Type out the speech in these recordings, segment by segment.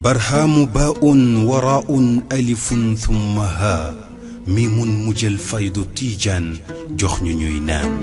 برهام باء وراء ألف ثم ها ميم مجل فيض تيجان جخن نينام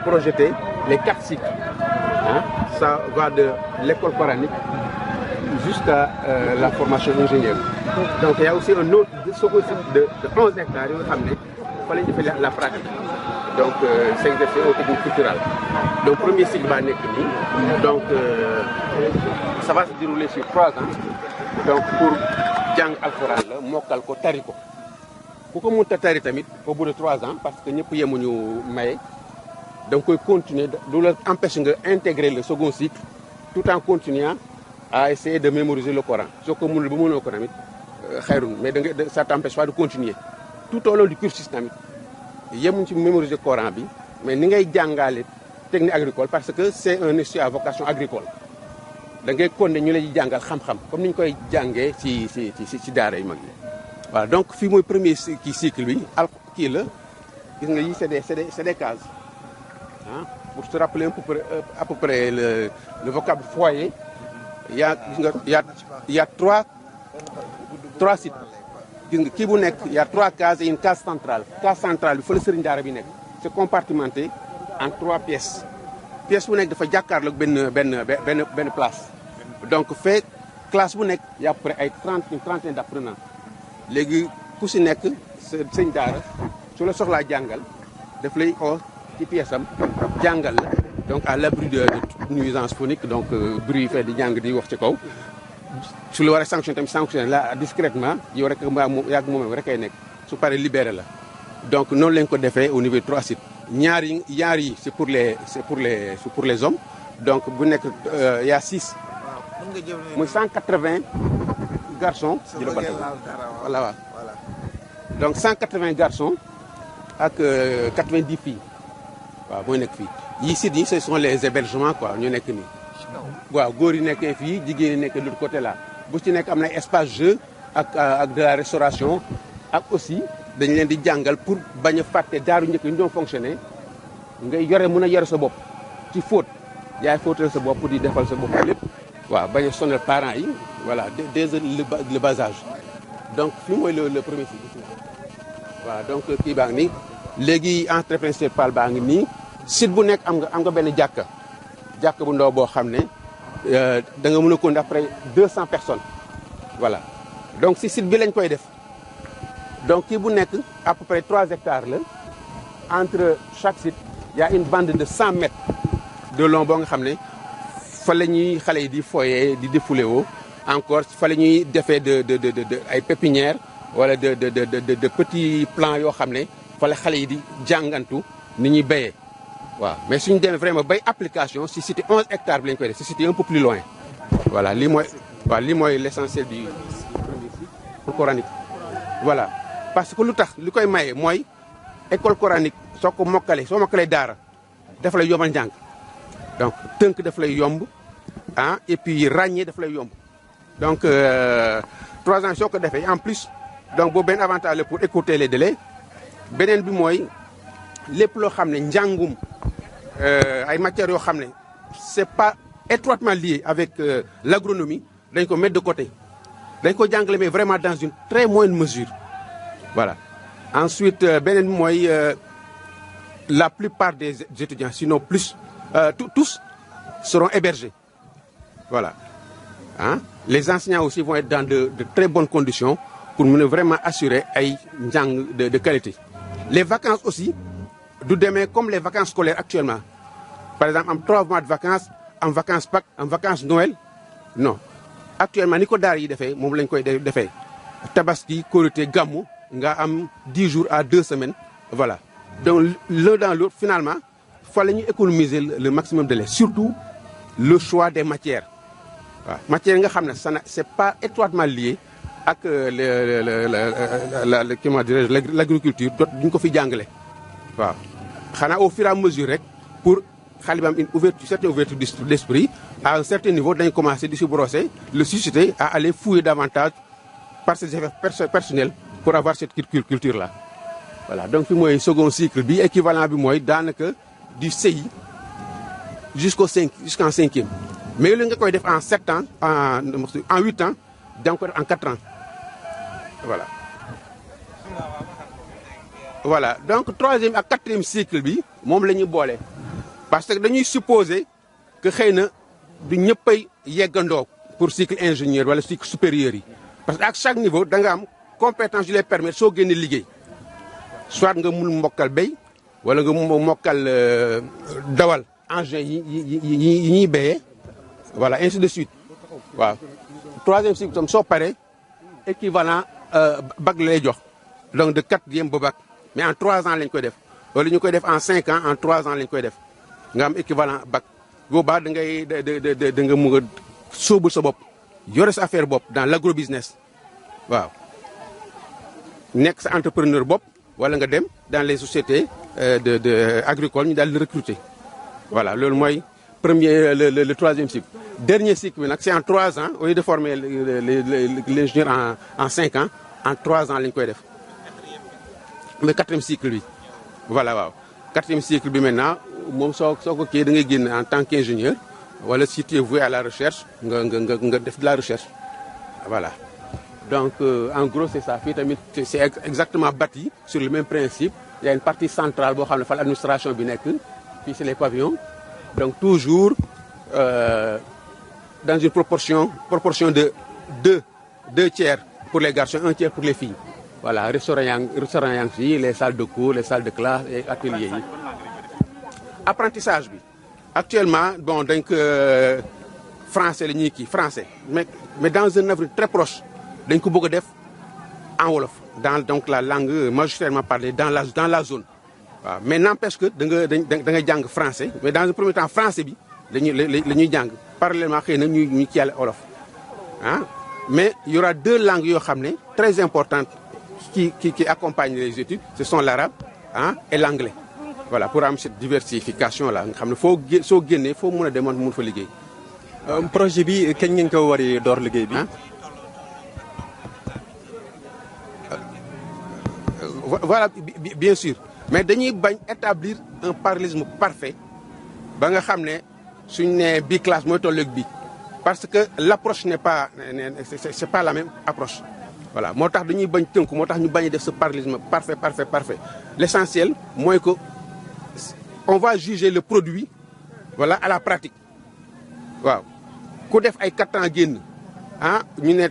Projeter les 4 cycles. Hein? Ça va de l'école coranique jusqu'à la formation ingénieur. Donc il y a aussi un autre second cycle de 11 hectares. Il fallait faire la pratique. Donc c'est exercé au technique culturelle. Donc premier cycle va naître. Donc ça va se dérouler sur 3 ans. Donc pour Jang Al-Quran, Mokal ko Tariko. Pourquoi monter Tari tamit au bout de 3 ans? Parce que nous pouvons maye. Donc, on continue de empêcher d'intégrer le second cycle tout en continuant à essayer de mémoriser le Coran. Ce que nous Coran, mais ça ne t'empêche pas de continuer. Tout au long du cursus, il y a mémoriser le Coran, mais nous avons des techniques agricoles parce que c'est un institut à vocation agricole. Donc, nous avons comme nous avons ci daara yi mag yi. Voilà, donc fi moy premier cycle bi qui la gis nga yi c'est des cases. Hein? Pour se rappeler à peu près le vocable foyer, il y a 3 sites. Il y a 3 cases et une case centrale. Case centrale, il faut le serigne daara bi nek. C'est compartimenté en 3 pièces. Pièce bu nek dafa jakarlo ben place. Donc fait classe bu nek il y a à peu près une trentaine d'apprenants. Légui ku ci nek serigne daara su la soxla jangal daf lay ci pièce am jangal donc à l'abri de nuisance phonique donc bruit fait di jang di wax ci kaw su la wara sanction tam sanctionner là discrètement yow rek yak mom rek ay nek su paré libérer la donc non lañ ko défé au niveau de 3 sites ñaar yi c'est pour les hommes donc bu nek il y a 6 muy 180 garçons voilà donc 180 garçons avec 90 filles. Ici, ce sont les hébergements, quoi. Nous sommes ici. Gori nek fi, jigéen nek de l'autre côté là. Bu ci nek amna espace jeu ak de la restauration ak aussi dañ leen di jangal pour baña faté daaru ñëk ñu doon fonctionner ngay yoré mëna yoré sa bop ci faute yaay fautel sa bop di défal sa bop lépp waaw baña sonal parents yi voilà dès le bas âge. Donc fi moy le premier cycle. Voilà donc ki bang ni légui entrée principale bang ni site bu nek am nga ben jakka bu ndaw bo xamné da nga mëna ko après 200 personnes. Voilà. Donc si site bi lañ koy def. Donc ki bu nek à peu près 3 hectares là. Entre chaque site, il y a une bande de 100 mètres de long bo nga xamné fa lañuy xalé yi di foyer di défouler wo encore fa lañuy défé de ay pépinières wala de petits plants yo xamné fa la xalé yi di jangantu ni ñuy béyé. waaw mais suñu demee vraiment bay application si cité 11 hectares bi lañ koy def si cité un peu plus loin voilà lii mooy l'essentiel du premier cycle coranique voilà parce que lu tax li koy maye mooy école coranique soo mokkalee daara daf lay yombal njàng donc tënk daf lay yomb ah et puis ràññee daf lay yomb donc 3 ans soo ko defee en plus donc boobu benn avantage la pour écourter les délais beneen bi mooy lépp loo xam ne njàngum ay matières yoo xam ne c'est pas étroitement lié avec l'agronomie dañ ko mettre de côté dañ ko jàngale mais vraiment dans une très moindre mesure voilà ensuite beneen bi mooy la plupart des étudiants sinon plus tous seront hébergés voilà ah les enseignants aussi vont être dans de très bonnes conditions pour mën a vraiment assurer ay njàng de qualité les vacances aussi du demee comme les vacances scolaires actuellement par exemple am 3 mois de vacances am vacances Pâques am vacances Noël non actuellement ni ko daara yi defee moom lañ koy defee Tabaski Korité Gammu nga am 10 jours à 2 semaines voilà donc l'un dans l'autre finalement fa la ñuy économiser le maximum de délai surtout le choix des matières waaw matières yi nga xam ne ça c'est pas étroitement lié ak comment dirais-je l'agriculture duñ ko fi jàngale waaw xanaa au fur et à mesure rek pour xale bi am une ouverture certaine ouverture d'esprit à un certain niveau dañ commencer di si brosser le susciter à aller fouiller davantage par ses effets personnels pour avoir cette culture là voilà donc fi mooy second cycle bi équivalent bi mooy daanaka du CI jusqu'en 5e mais li nga koy def en 7 ans en 8 ans da nga koy def en 4 ans voilà donc 3e ak 4e cycle bi moom la ñuy boole parce que dañuy supposer que xëy na du ñëppay yeggandoo pour cycle ingénieur wala cycle supérieur yi parce que ak chaque niveau da nga am compétence yu lay permettre soo génnee liggéey soit nga mun mokkal béy wala nga mokkal dawal engin yi ñuy béyee voilà ainsi de suite waaw 3e cycle tam soo paree équivalent bac la lay jox donc de 4e ba bac mais en 3 ans lañ koy def wala ñu koy def en 5 ans en 3 ans lañ koy def nga am équivalent bac boobaa da nga mun a sóobu sa bopp yore sa affaire bopp dans l'agrobusiness waaw nekk sa entrepreneur bopp wala nga dem dans les sociétés de agricoles ñu daal di recruter voilà loolu mooy le 3e cycle. Dernier cycle bi nag c'est en 3 ans au lieu de former l'ingénieur en 5 ans en 3 ans lañ koy def mais 4e cycle bi voilà waaw 4e cycle bi maintenant moom soo ko kii da ngay génn en tant qu'ingénieur wala si tu es voué à la recherche nga def de la recherche voilà donc en gros c'est ça fii tamit c'est exactement bâti sur le même principe il y a une partie centrale boo xam ne fa l'administration bi nekk fii c'est les pavillons donc toujours dans une proportion de 2 tiers pour les garçons 1 tiers pour les filles voilà restaurant yaa ngi fii les salles de cours les salles de classe et ateliers yi apprentissage bi actuellement bon donc français la ñuy kii français mais dans un avenir très proche dañ ko bëgg a def en wolof dans donc la langue majoritairement parlée dans la zone waaw mais n'empêche que da ngay jàng français mais dans un premier temps français bi la ñuy jàng parallèlement xëy na ñuy kii yàlla wolof ah mais il y aura 2 langues yoo xam ne très importantes qui accompagnent les études ce sont l'arabe et l'anglais voilà pour am cette diversification là nga xam ne soo génnee foo mun a demoon mun fa liggéey. projet bi kañ ngeen ko war a door liggéey bi. voilà bien sûr mais dañuy bañ établir un parallélisme parfait ba nga xam ne suñ ne bii classe mooy tolloog bii parce que l'approche n'est pas c'est pas la même approche voilà moo tax dañuy bañ tënku moo tax ñu bañ def ce parallélisme parfait l'essentiel mooy que on va juger le produit voilà à la pratique waaw ku def ay 4 ans génn ñu ne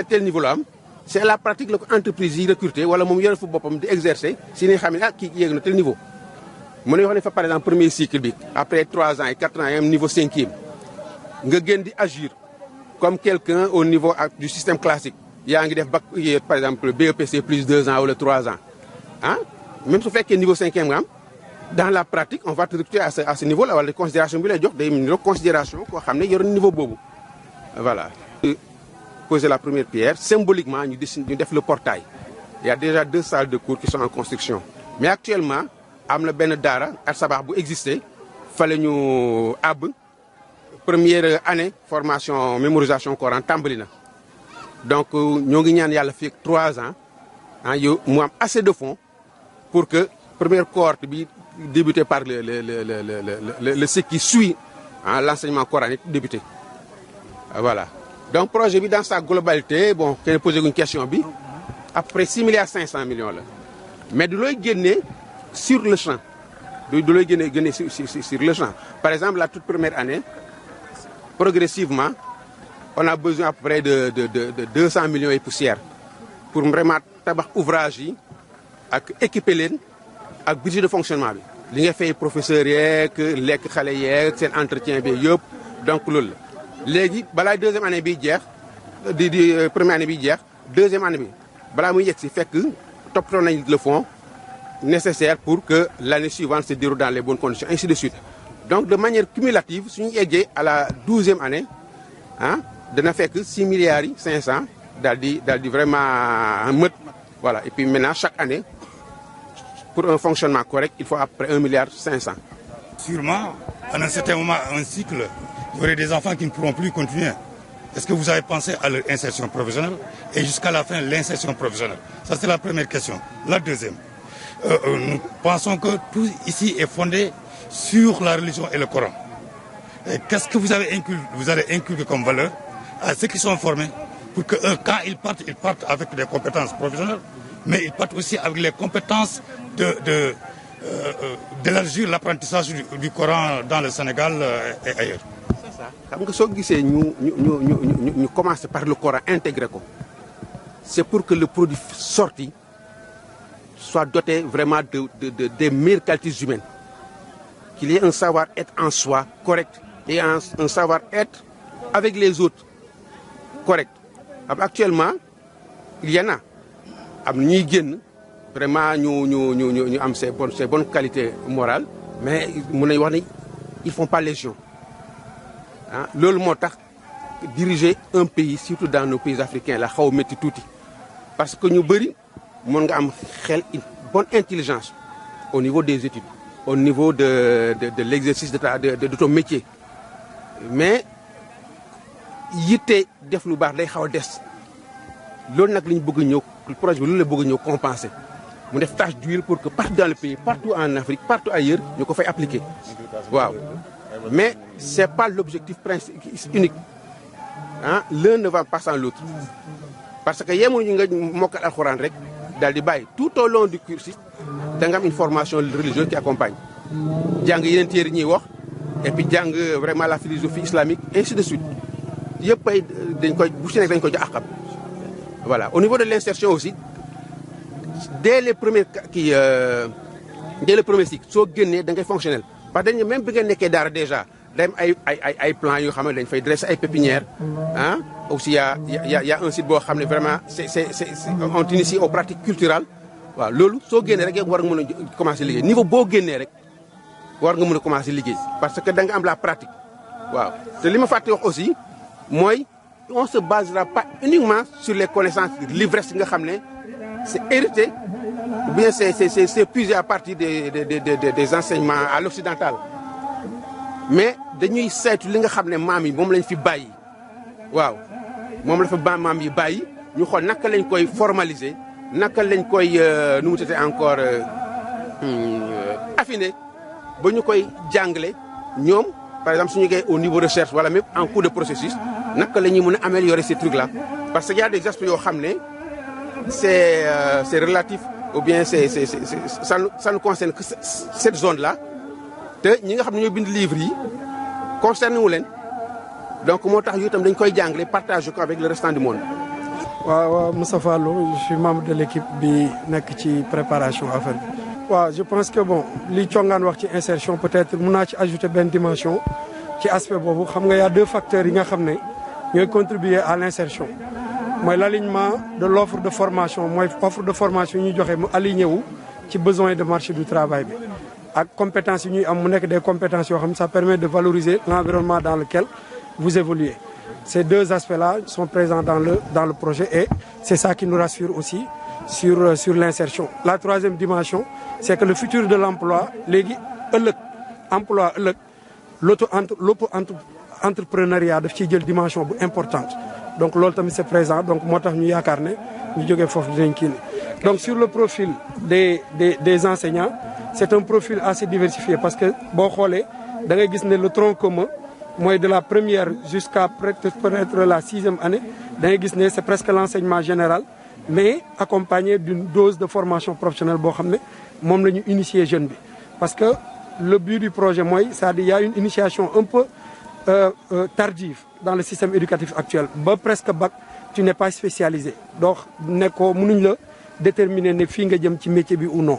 tel niveau la am c'est à la pratique la ko entreprise yi recruter wala moom yore fu boppam di exercer si ni xam ne kii yéeg na tel niveau mën nañu wax ne fa par exemple premier cycle bi après 3 ans et 4 ans yi am niveau 5e nga gën di agir comme quelqu'un au niveau du système classique yaa ngi def bac par exemple BEPC plus 2 ans wala 3 ans même su fekkee niveau 5e nga am dans la pratique on va te recruter à ce niveau là wala considération bi lay jox day niroog considération koo xam ne yor niveau boobu voilà. Poser la première pierre symboliquement ñu def le portail. Il y a déjà 2 salles de cours qui sont en construction mais actuellement am na benn daara at sabax bu existé fale ñu àbb première année formation mémorisation Coran tàmbali na donc ñoo ngi ñaan yàlla fii ak 3 ans ah yow mu am assez de fonds pour que première cohorte bi débuté par le ce qui suit l'enseignement coranique débuté voilà. Donc projet bi dans sa globalité bon kenn posé une question bi après 6 milliards 500 millions la mais du looy génnee sur le champ du looy génnee sur le champ par exemple la toute première année progressivement on a besoin à peu près de 200 millions et poussière pour vraiment tabax ouvrage yi ak équiper leen ak budget de fonctionnement bi li nga fay professeurs yeeg lekk xale yeeg seen entretien bi yëpp donc loolu la. léegi balaa deuxième année bi jeex di première année bi jeex deuxième année bi balaa muy yegg si fekk toppatoo nañ le fonds nécessaire pour que l'année suivante se déroule dans les bonnes conditions ainsi de suite. Donc de manière cumulative suñu yeggee à la 12e année dana fekk 6 milliards yi 500 daal di vraiment mët voilà et puis maintenant chaque année pour un fonctionnement correct il faut à peu près 1 milliard 500. Sûrement à un certain moment un cycle. Il y aurait des enfants qui ne pourront plus continuer. Est-ce que vous avez pensé à leur insertion professionnelle et jusqu'à la fin l'insertion professionnelle? Ça c'est la première question. La deuxième, nous pensons que tout ici est fondé sur la religion et le Coran. Qu'est-ce que vous avez inculqué comme valeur à ceux qui sont formés pour que quand ils partent avec des compétences professionnelles, mais ils partent aussi avec les compétences d'élargir l'apprentissage du Coran dans le Sénégal et ailleurs. xam nga soo gisee ñu commencer par le Coran intégrer ko c'est pour que le produit sorti soit doté vraiment des meilleures qualités humaines qu'il y ait un savoir-être en soi correct et un savoir-être avec les autres correct. Actuellement il y en a am ñuy génn vraiment ñu am ces bonnes qualités morales mais mun nañu wax ne ils font pas légion. Loolu moo tax diriger un pays surtout dans nos pays africains la xaw a métti tuuti parce que ñu bëri mën nga am xel une bonne intelligence au niveau des études au niveau de l'exercice de ton métier mais yitte def lu baax day xaw a des loolu nag la ñu bëgg ñëw projet bi loolu la bëgg ñëw compenser mu def tâche d'huile pour que partout dans le pays partout en Afrique partout ailleurs ñu ko fay appliquer waaw. Mais c'est pas l'objectif unique l'un ne va pas sans l'autre parce que yemuñu nga mokkal alxuraan rek daal di bàyyi tout au long du cursus da nga am une formation religieuse qui accompagne jàng yeneen téere ñuy wax et puis jàng vraiment la philosophie islamique ainsi de suite yëpp ay dañ koy bu ci nekk dañ ko jox àqam. Voilà au niveau de l'insertion aussi dès le premier cycle soo génnee da ngay fonctionnel. parce que même bi nga nekkee daara déjà day am ay plans yoo xam ne dañ fay dresser ay pépinières aussi y a un site boo xam ne vraiment c'est on initie aux pratiques culturelles waaw loolu soo génnee rek war nga mën a commencer liggéey niveau boo génnee rek war nga mën a commencer liggéey parce que da nga am la pratique waaw. te li ma fàtte wax aussi mooy on se basera pas uniquement sur les connaissances livresques yi nga xam ne c'est hérité ou bien c'est puisé à partir des enseignements à l'occidental mais dañuy saytu li nga xam ne maam yi moom lañ fi bàyyi waaw moom la fa maam yi bàyyi ñu xool naka lañ koy formaliser naka lañ koy nu mu tuddee encore affiner ba ñu koy jàngale ñoom par exemple suñu koy au niveau recherche wala même en cours de processus naka la ñuy mën a améliorer ces trucs là parce que y a des aspects yoo xam ne c'est relatif ou bien ça nous concerne que cette zone là te ñi nga xam ne ñoo bind livre yi concerné wu leen donc moo tax yu itam dañ koy jàngale partage ko avec le restant du monde. waaw Moustapha Lo je suis membre de l'équipe bi nekk ci préparation affaire bi. waaw je pense que bon li Thiongaan wax ci insertion peut-être mun naa ci ajouter benn dimension ci aspect boobu xam nga y a 2 facteurs yi nga xam ne ñooy contribuer à l'insertion mooy l'alignement de l'offre de formation mooy offre de formation ñu joxe mu aligné wu ci besoin de marché du travail bi ak compétences yi ñuy am mu nekk des compétences yoo xam ne ça permet de valoriser l'environnement dans lequel vous évoluez. Ces deux aspects-là sont présents dans le projet et c'est ça qui nous rassure aussi sur l'insertion. La troisième dimension, c'est que le futur de l'emploi, léegi ëllëg emploi ëllëg l'auto-entrepreneuriat daf ciy jël dimension bu importante. Donc loolu tamit c'est présent donc moo tax ñu yaakaar ne ñu jógee foofu dinañ kii ni donc sur le profil des enseignants, c'est un profil assez diversifié parce que boo xoolee da ngay gis ne le tronc commun mooy de la première jusqu'à peut-être la 6e année da ngay gis ne c'est presque l'enseignement général mais accompagné d'une dose de formation professionnelle boo xam ne moom la ñu initier jeune bi. Parce que le but du projet mooy c'est-à-dire il y a une initiation un peu tardive dans le système éducatif actuel ba presque bac tu n'es pas spécialisé donc nekkoo mënuñ la déterminer ne fii nga jëm ci métier bi ou non.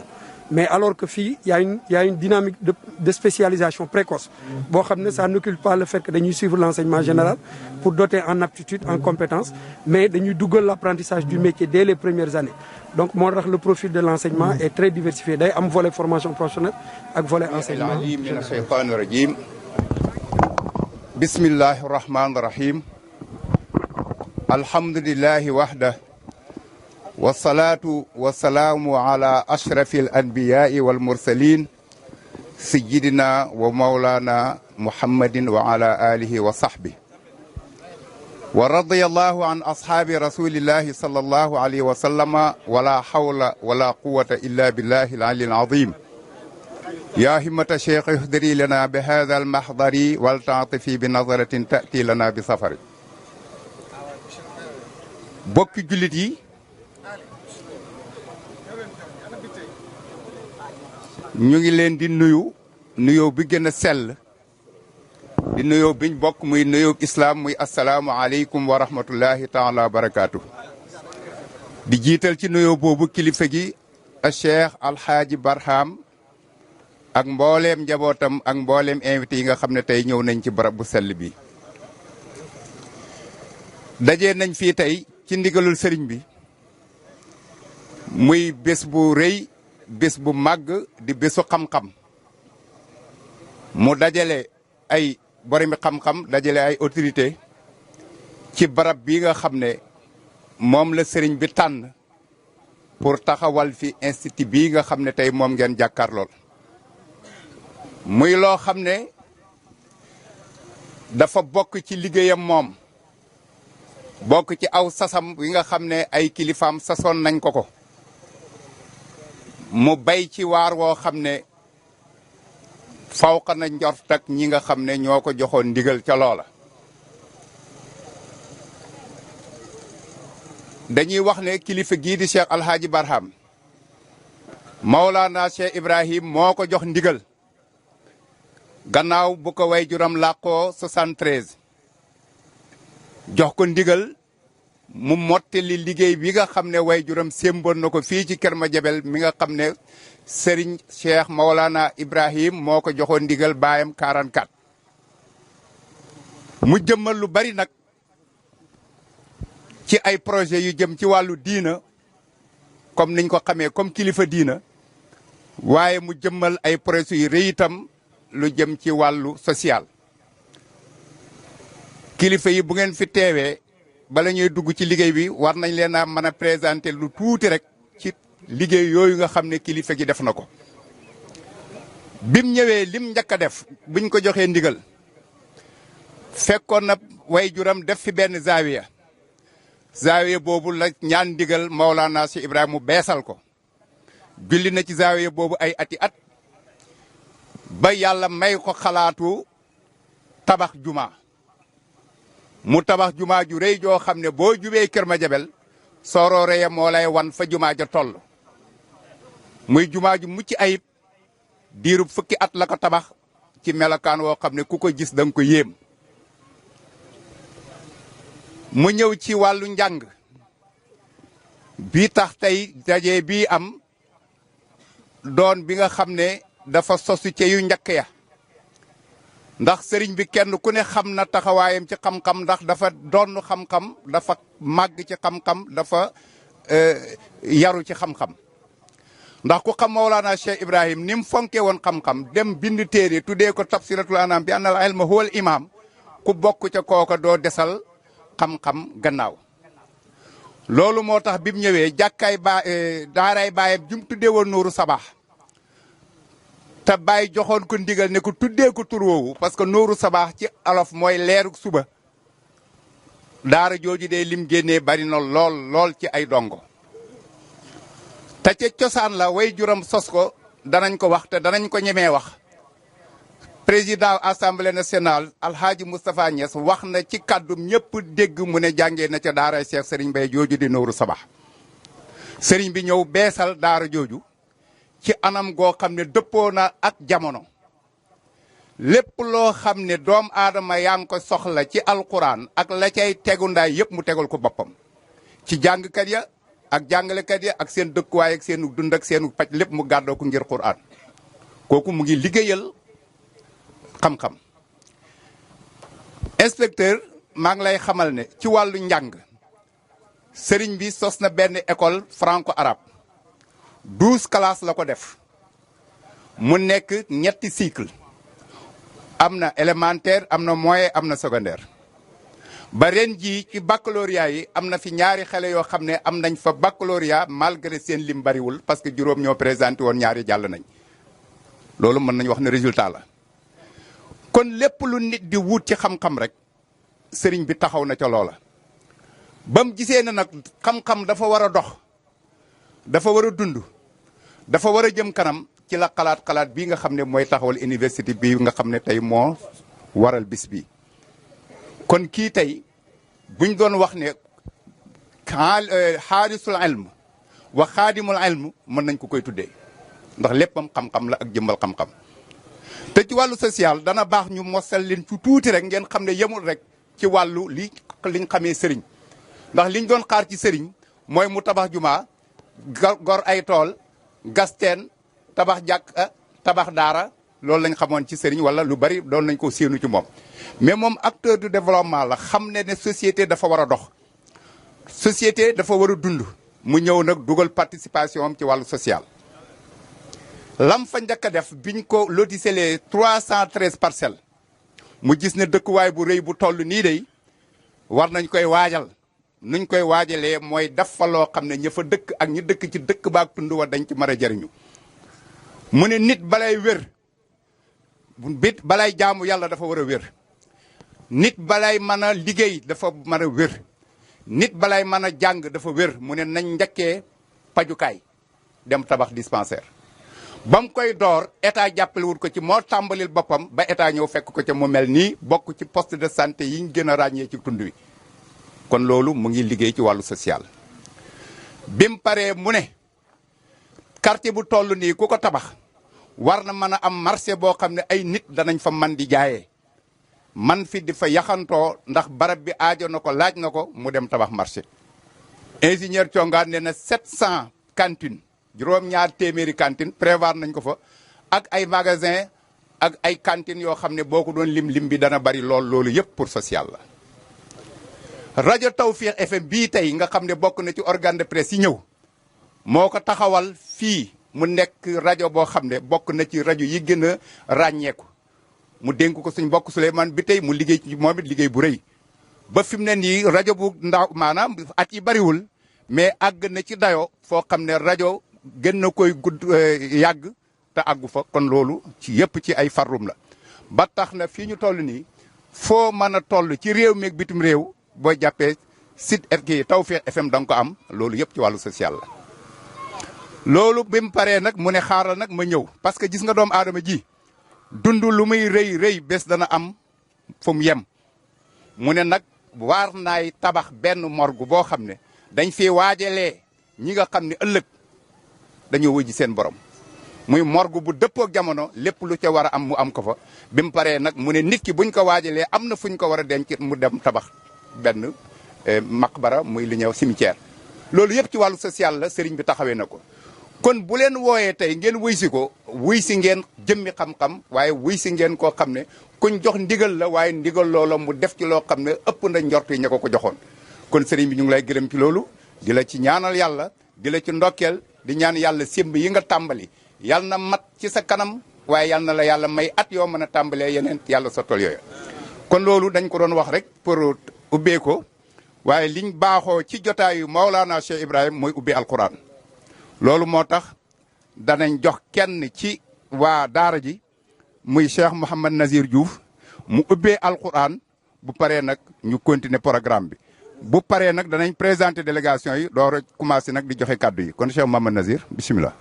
Mais alors que fii y a une dynamique de spécialisation précoce boo xam ne ça n'occulte pas le fait que dañuy suivre l'enseignement général pour doter en aptitude en compétences mais dañuy dugal l'apprentissage du métier dès les premières années. Donc moo tax le profil de l'enseignement est très diversifié day am volet formation professionnelle ak volet enseignement. Bismillahi rahmani rahim. Alhamdulillahi wahda. Wassalatu wassalamu ala ashrafil anbiya'i wal mursalin sayyidina wa maulana Muhammadin wa ala alihi wa sahbihi. Wa radiyallahu an ashabi rasulillahi sallallahu alayhi wa sallama wala hawla wala quwwata illa billahi al-aliyyil azim. Ya himmata shaykh ihdiri lana bi hadha al-mahdari wal ta'tifi bi nazaratin ta'ti lana bi safari. Bokki jullit yi ñu ngi leen di nuyoo bi gën a sell di nuyoo biñ bokk muy nuyoo islam muy asalaamu aleykum wa rahmatullahi taala wa barakaatu. di jiital ci nuyoo boobu kilifa gi a Cheikh Alhaaji Barham ak mbooleem njabootam ak mbooleem invité yi nga xam ne tey ñëw nañ ci barab bu sell bi. dajee nañ fii tey ci ndigalul sëriñ bi muy bés bu rëy. bés bu màgg di bésu xam-xam mu dajale ay boromi xam-xam dajale ay autorité ci barab bi nga xam ne moom la sëriñ bi tànn pour taxawal fi institut bii nga xam ne tey moom ngeen jàkkaarlool. muy loo xam ne dafa bokk ci liggéeyam moom bokk ci aw sasam wi nga xam ne ay kilifaam sasoon nañ ko. mu bay ci waar woo xam ne fawqa na njort ak ñi nga xam ne ñoo ko joxoon ndigal ca loola. dañuy wax ne kilifa gii di Cheikh Alhaaji Barham Maulana Cheikh Ibrahim moo ko jox ndigal gannaaw bu ko waajuram làqoo 73 jox ko ndigal mu mottali liggéey bi nga xam ne waajuram sémboon na ko fii ci Kër Madiabel mi nga xam ne Serigne Cheikh Maulana Ibrahim moo ko joxoon ndigal baayam 44. mu jëmmal lu bari nag ci ay projet yu jëm ci wàllu diina comme niñ ko xamee comme kilifa diina waaye mu jëmmal ay projet yu rëy itam lu jëm ci wàllu social. kilifa yi bu ngeen fi teewee bala ñuy dugg ci liggéey bi war nañ leen a mën a présenter lu tuuti rek ci liggéey yooyu nga xam ne kilifa gi def na ko. bim ñëwee lim njëkk a def buñ ko joxee ndigal fekkoon na waajuram def fi benn zaawiya boobu la ñaan ndigal Maulana Cheikh Ibrahima mu beesal ko. julli na ci zaawiya boobu ay ati at ba yàlla may ko xalaatu tabax juma. mu tabax jumaa ju rëy joo xam ne boo jubee Kër Madiabel soorooree moo lay wan fa jumaa ja toll. muy jumaa ju mucc ayib diirub fukki at la ko tabax ci melokaan woo xam ne ku ko gis danga ko yéem. mu ñëw ci wàllu njàng bi tax tey daje bii am doon bi nga xam ne dafa sosu ci yu njëkk ya. ndax sëriñ bi kenn ku ne xam na taxawaayam ci xam-xam ndax dafa doon xam-xam dafa màgg ci xam-xam dafa yaru ci xam-xam ndax ku xam Mawlana Cheikh Ibrahim ni mu fonke woon xam-xam dem bind téere tuddee ko tafsiratul anam bi annal ilma huwal imam ku bokk ca kooka doo desal xam-xam gannaaw. loolu moo tax bi mu ñëwee jàkkaay daaray baayam jum tuddee woon Nuuru Sabaax te Baay joxoon ko ndigal ne ko tuddee ko tur woowu parce que Nuuru Sabaax ci olof mooy leeru suba daara jooju de lim génnee bari na lool ci ay dongo. te ca cosaan la way juram sos ko danañ ko wax te danañ ko ñemee wax président assemblée nationale Alhaji Moustapha Niass wax na ci kàddum ñëpp dégg mu ne jàngee na ca daara Cheikh Serigne Mbaye jooju di Nuuru Sabaax Serigne bi ñëw beesal daara jooju ci anam goo xam ne dëppoo na ak jamono lépp loo xam ne doom aadama yaa ngi ko soxla ci alquran ak la cay tegu ndaay yëpp mu tegal ko boppam ci jàngkat ya ak jàngalekat ya ak seen dëkkuwaay ak seenu dund ak seenu paj lépp mu gàddoo ko ngir Qur'an kooku mu ngi liggéeyal xam-xam. inspecteur maa ngi lay xamal ne ci wàllu njàng sëriñ bi sos na benn école franco-arabe 12 classes la ko def mu nekk ñetti cycle am na élémentaire am na moyen am na secondaire. ba ren jii ci baccalauréat yi am na fi ñaari xale yoo xam ne am nañ fa baccalauréat malgré seen lim bariwul parce que juróom ñoo présenté woon ñaari jàll nañ loolu mën nañ wax ne résultat la. kon lépp lu nit di wut ci xam-xam rek sëriñ bi taxaw na ca loola ba mu gisee ne nag xam-xam dafa war a dox dafa war a dund dafa war a jëm kanam ci la xalaat bii nga xam ne mooy taxawal université bii nga xam ne tey moo waral bis bi. kon kii tey buñ doon wax ne xaarisul ilm wa xaadimul ilm mën nañ ko koy tuddee ndax léppam xam-xam la ak jëmbal xam-xam. te ci wàllu social dana baax ñu mosal leen ci tuuti rek ngeen xam ne yemul rek ci wàllu liñ xamee sëriñ ndax liñ doon xaar ci sëriñ mooy mu tabax jumaa gor ay tool gasteen tabax jàkka tabax daara loolu lañ xamoon ci sëriñ wala lu bari doon nañ ko séenu ci moom. mais moom acteur du développement la xam ne société dafa war a dox société dafa war a dund mu ñëw nag dugal participation am ci wàllu social. lam fa njëkk a def biñ ko lotisselee 313 parcelles mu gis ne dëkkuwaay bu rëy bu toll nii day war nañ koy waajal nuñ koy waajalee mooy def fa loo xam ne ña fa dëkk ak ñi dëkk ci dëkk baak tund wa dañ ci mën a jëriñu. mu ne nit balay wér bit balay jaamu yàlla dafa war a wér nit balay mën a liggéey dafa mën a wér nit balay mën a jàng dafa wér mu ne nañ njëkkee pajukaay dem tabax dispensaire. ba mu koy door état jàppale wut ko ci moo tàmbalil boppam ba état ñëw fekk ko ca mu mel nii bokk ci poste de santé yi ñu gën a ràññee ci tund wi kon loolu mu ngi liggéey ci wàllu social. bi mu paree mu ne quartier bu toll nii ku ko tabax war na mën a am marché boo xam ne ay nit danañ fa man di jaayee man fi di fa yaxantoo ndax barab bi aajo na ko laaj na ko mu dem tabax marché. ingénieur Thiongaan ne na 700 cantines. juróom-ñaar téeméeri cantine prévoir nañ ko fa ak ay magasin ak ay cantines yoo xam ne boo ko doon lim bi dana bari loolu yëpp pour social la. rajo Tawfekh FM bii tey nga xam ne bokk na ci organe de presse yi ñëw moo ko taxawal fii mu nekk rajo boo xam ne bokk na ci rajo yi gën a ràññeeku mu dénk ko suñ bokk Souleymane bi tey mu liggéey ci moom it liggéey bu rëy ba fi mu ne nii rajo bu ndaw maanaam at yi bariwul mais àgg na ci dayo foo xam ne rajo gën na koy gudd yàgg te àggu fa kon loolu ci yëpp ci ay farrum la ba tax na fii ñu toll nii foo mën a toll ci réew meeg bitim réew boo jàppee site kii Tawfekh FM da nga ko am loolu yëpp ci wàllu social la. loolu bi mu paree nag mu ne xaaral nag ma ñëw parce que gis nga doomu aadama ji dund lu muy rëy bés dana am fu mu yem mu ne nag waar naay tabax benn morgue boo xam ne dañ fi waajalee ñi nga xam ne ëllëg dañoo wëji seen borom muy morgue bu dëppook jamono lépp lu ca war a am mu am ko fa bi mu paree nag mu ne nit ki buñ ko waajalee am na fuñ ko war a denc mu dem tabax benn maqbara muy li ñëw cimetière. loolu yëpp ci wàllu social la sëriñ bi taxawee na ko kon bu leen wooyee tey ngeen wuy si ko wuy si ngeen jëmmi xam-xam waaye wuy si ngeen koo xam ne kuñ jox ndigal la waaye ndigal loola mu def ci loo xam ne ëpp na njort yi ña ko joxoon kon sëriñ bi ñu ngi lay gërëm ci loolu di la ci ñaanal yàlla di la ci ndokkeel di ñaan yàlla sémb yi nga tàmbali yal na mat ci sa kanam waaye yal na la yàlla may at yoo mën a tàmbalee yeneen yàlla sottal yooyu. kon loolu dañ ko doon wax rek pour ubbee ko waaye liñ baaxoo ci jotaayu Maolana Cheikh Ibrahim mooy ubbi alquran loolu moo tax danañ jox kenn ci waa daara ji muy Cheikh Mouhamad Nazir Diouf mu ubbee alquran bu paree nag ñu continuer programme bi bu paree nag danañ présenter délégation yi door a commencé nag di joxe kàddu yi kon Cheikh Mouhamad Nazir bisimilah.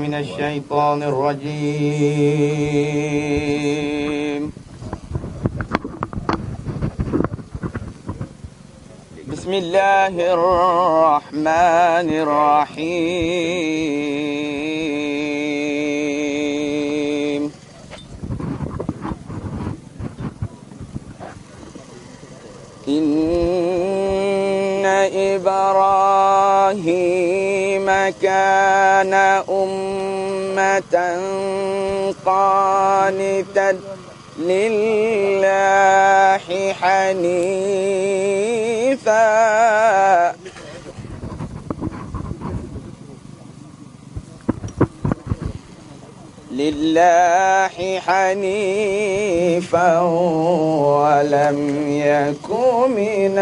من الشيطان الرجيم بسم الله الرحمن الرحيم إن إبراهيم كان أمة قانتا لله حنيفا ولم يكن من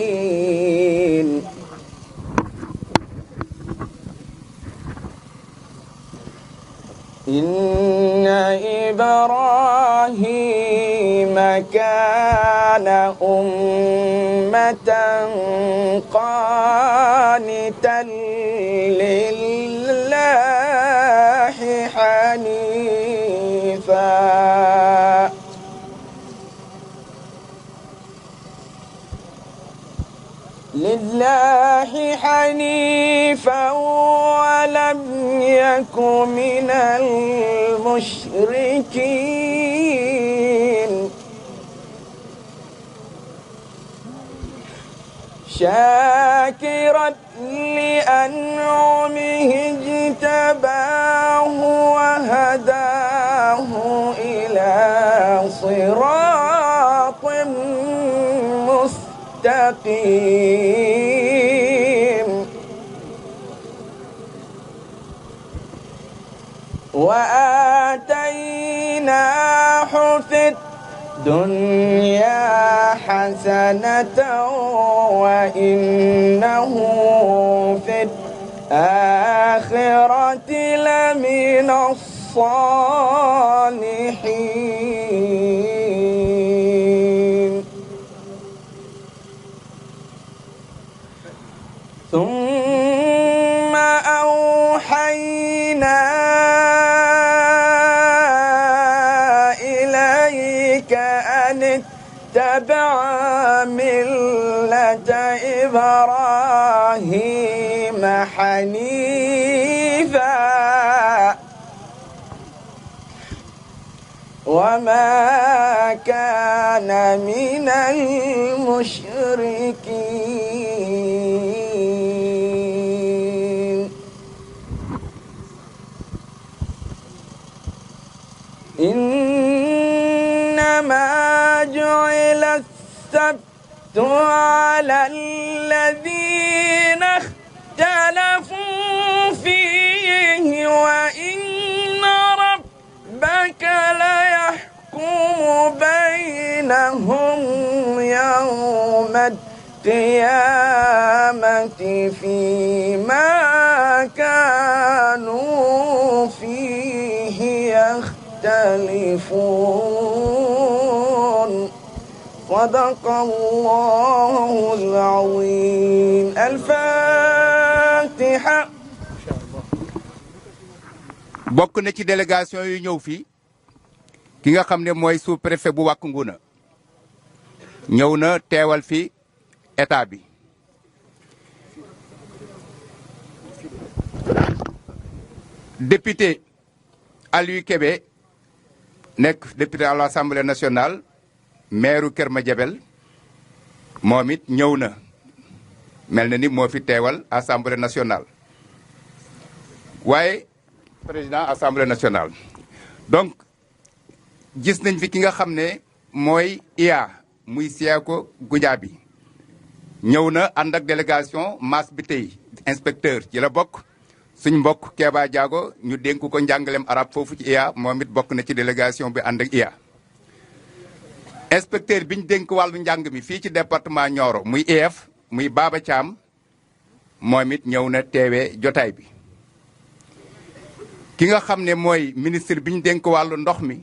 المشركين إن إبراهيم كان أمة قانتا لله حنيفا ولم يكن من المشركين شاكرا لأنعمه اجتباه وهداه إلى صراط مستقيم وآتيناه في الدنيا حسنة وإنه في الآخرة لمن الصالحين ثم أوحينا إليك أن اتبع ملة إبراهيم حنيفا وما كان من المشركين إنما جعل السبت على الذين اختلفوا فيه وإن ربك ليحكم بينهم يوم القيامة فيما كانوا فيه يختلفون صدق الله العظيم الفاتحة. bokk na ci délégation yu ñëw fii ki nga xam ne mooy sous-préfet bu Wack Ngouna ñëw na teewal fi état bi député Aliou Kébé nekk député à l'Assemblée nationale maire Kër Madiabel moom it ñëw na mel na ni moo fi teewal Assemblée nationale waaye président Assemblée nationale donc gis nañ fi ki nga xam ne mooy IA muy Sékou Goudiaby ñëw na ànd ak délégation mass bi tey inspecteur ci la bokk suñ mbokk Keba Diago ñu dénk ko njàngalem arab foofu ci IA moom it bokk na ci délégation bi ànd ak IA inspecteur bi ñu dénk wàllu njàng mi fii ci département Nioro muy IEF muy Baba Thiam moom it ñëw na teewee jotaay bi ki nga xam ne mooy ministre bi ñu dénk wàllu ndox mi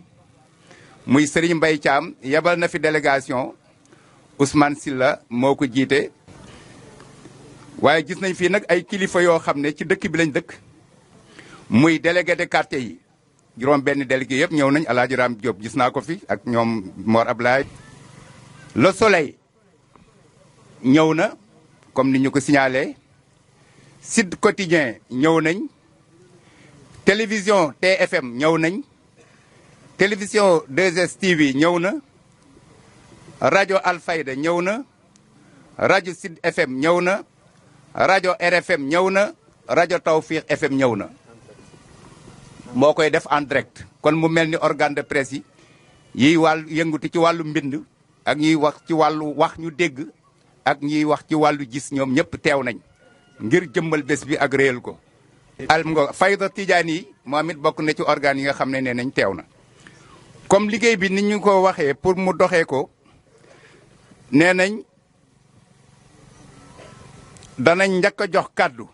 muy Serigne Mbaye Thiam yebal na fi délégation Ousmane Sylla moo ko jiite waaye gis nañ fii nag ay kilifa yoo xam ne ci dëkk bi lañ dëkk muy délégué de quartier yi juróom benn délégué yëpp ñëw nañ Alaaji Ram Diop gis naa ko fi ak ñoom Mor Ablaye Le Soleil ñëw na comme ni ñu ko signalé Sud Quotidien ñëw nañ télévision TFM ñëw nañ télévision 2STV ñëw na rajo Alfayda ñëw na rajo Sud FM ñëw na rajo RFM ñëw na rajo Tawfiq FM ñëw na moo koy def en direct kon mu mel ni organe de presse yi yiy wàllu yëngutu ci wàllu mbind ak ñiy wax ci wàllu wax ñu dégg ak ñiy wax ci wàllu gis ñoom ñëpp teew nañ ngir jëmmal bés bi ak réyal ko al nga Fayda Tidiane yi moom it bokk na ci organes yi nga xam ne nee nañ teew na comme liggéey bi ni ñu ko waxee pour mu doxee ko nee nañ danañ njëkk a jox kàddu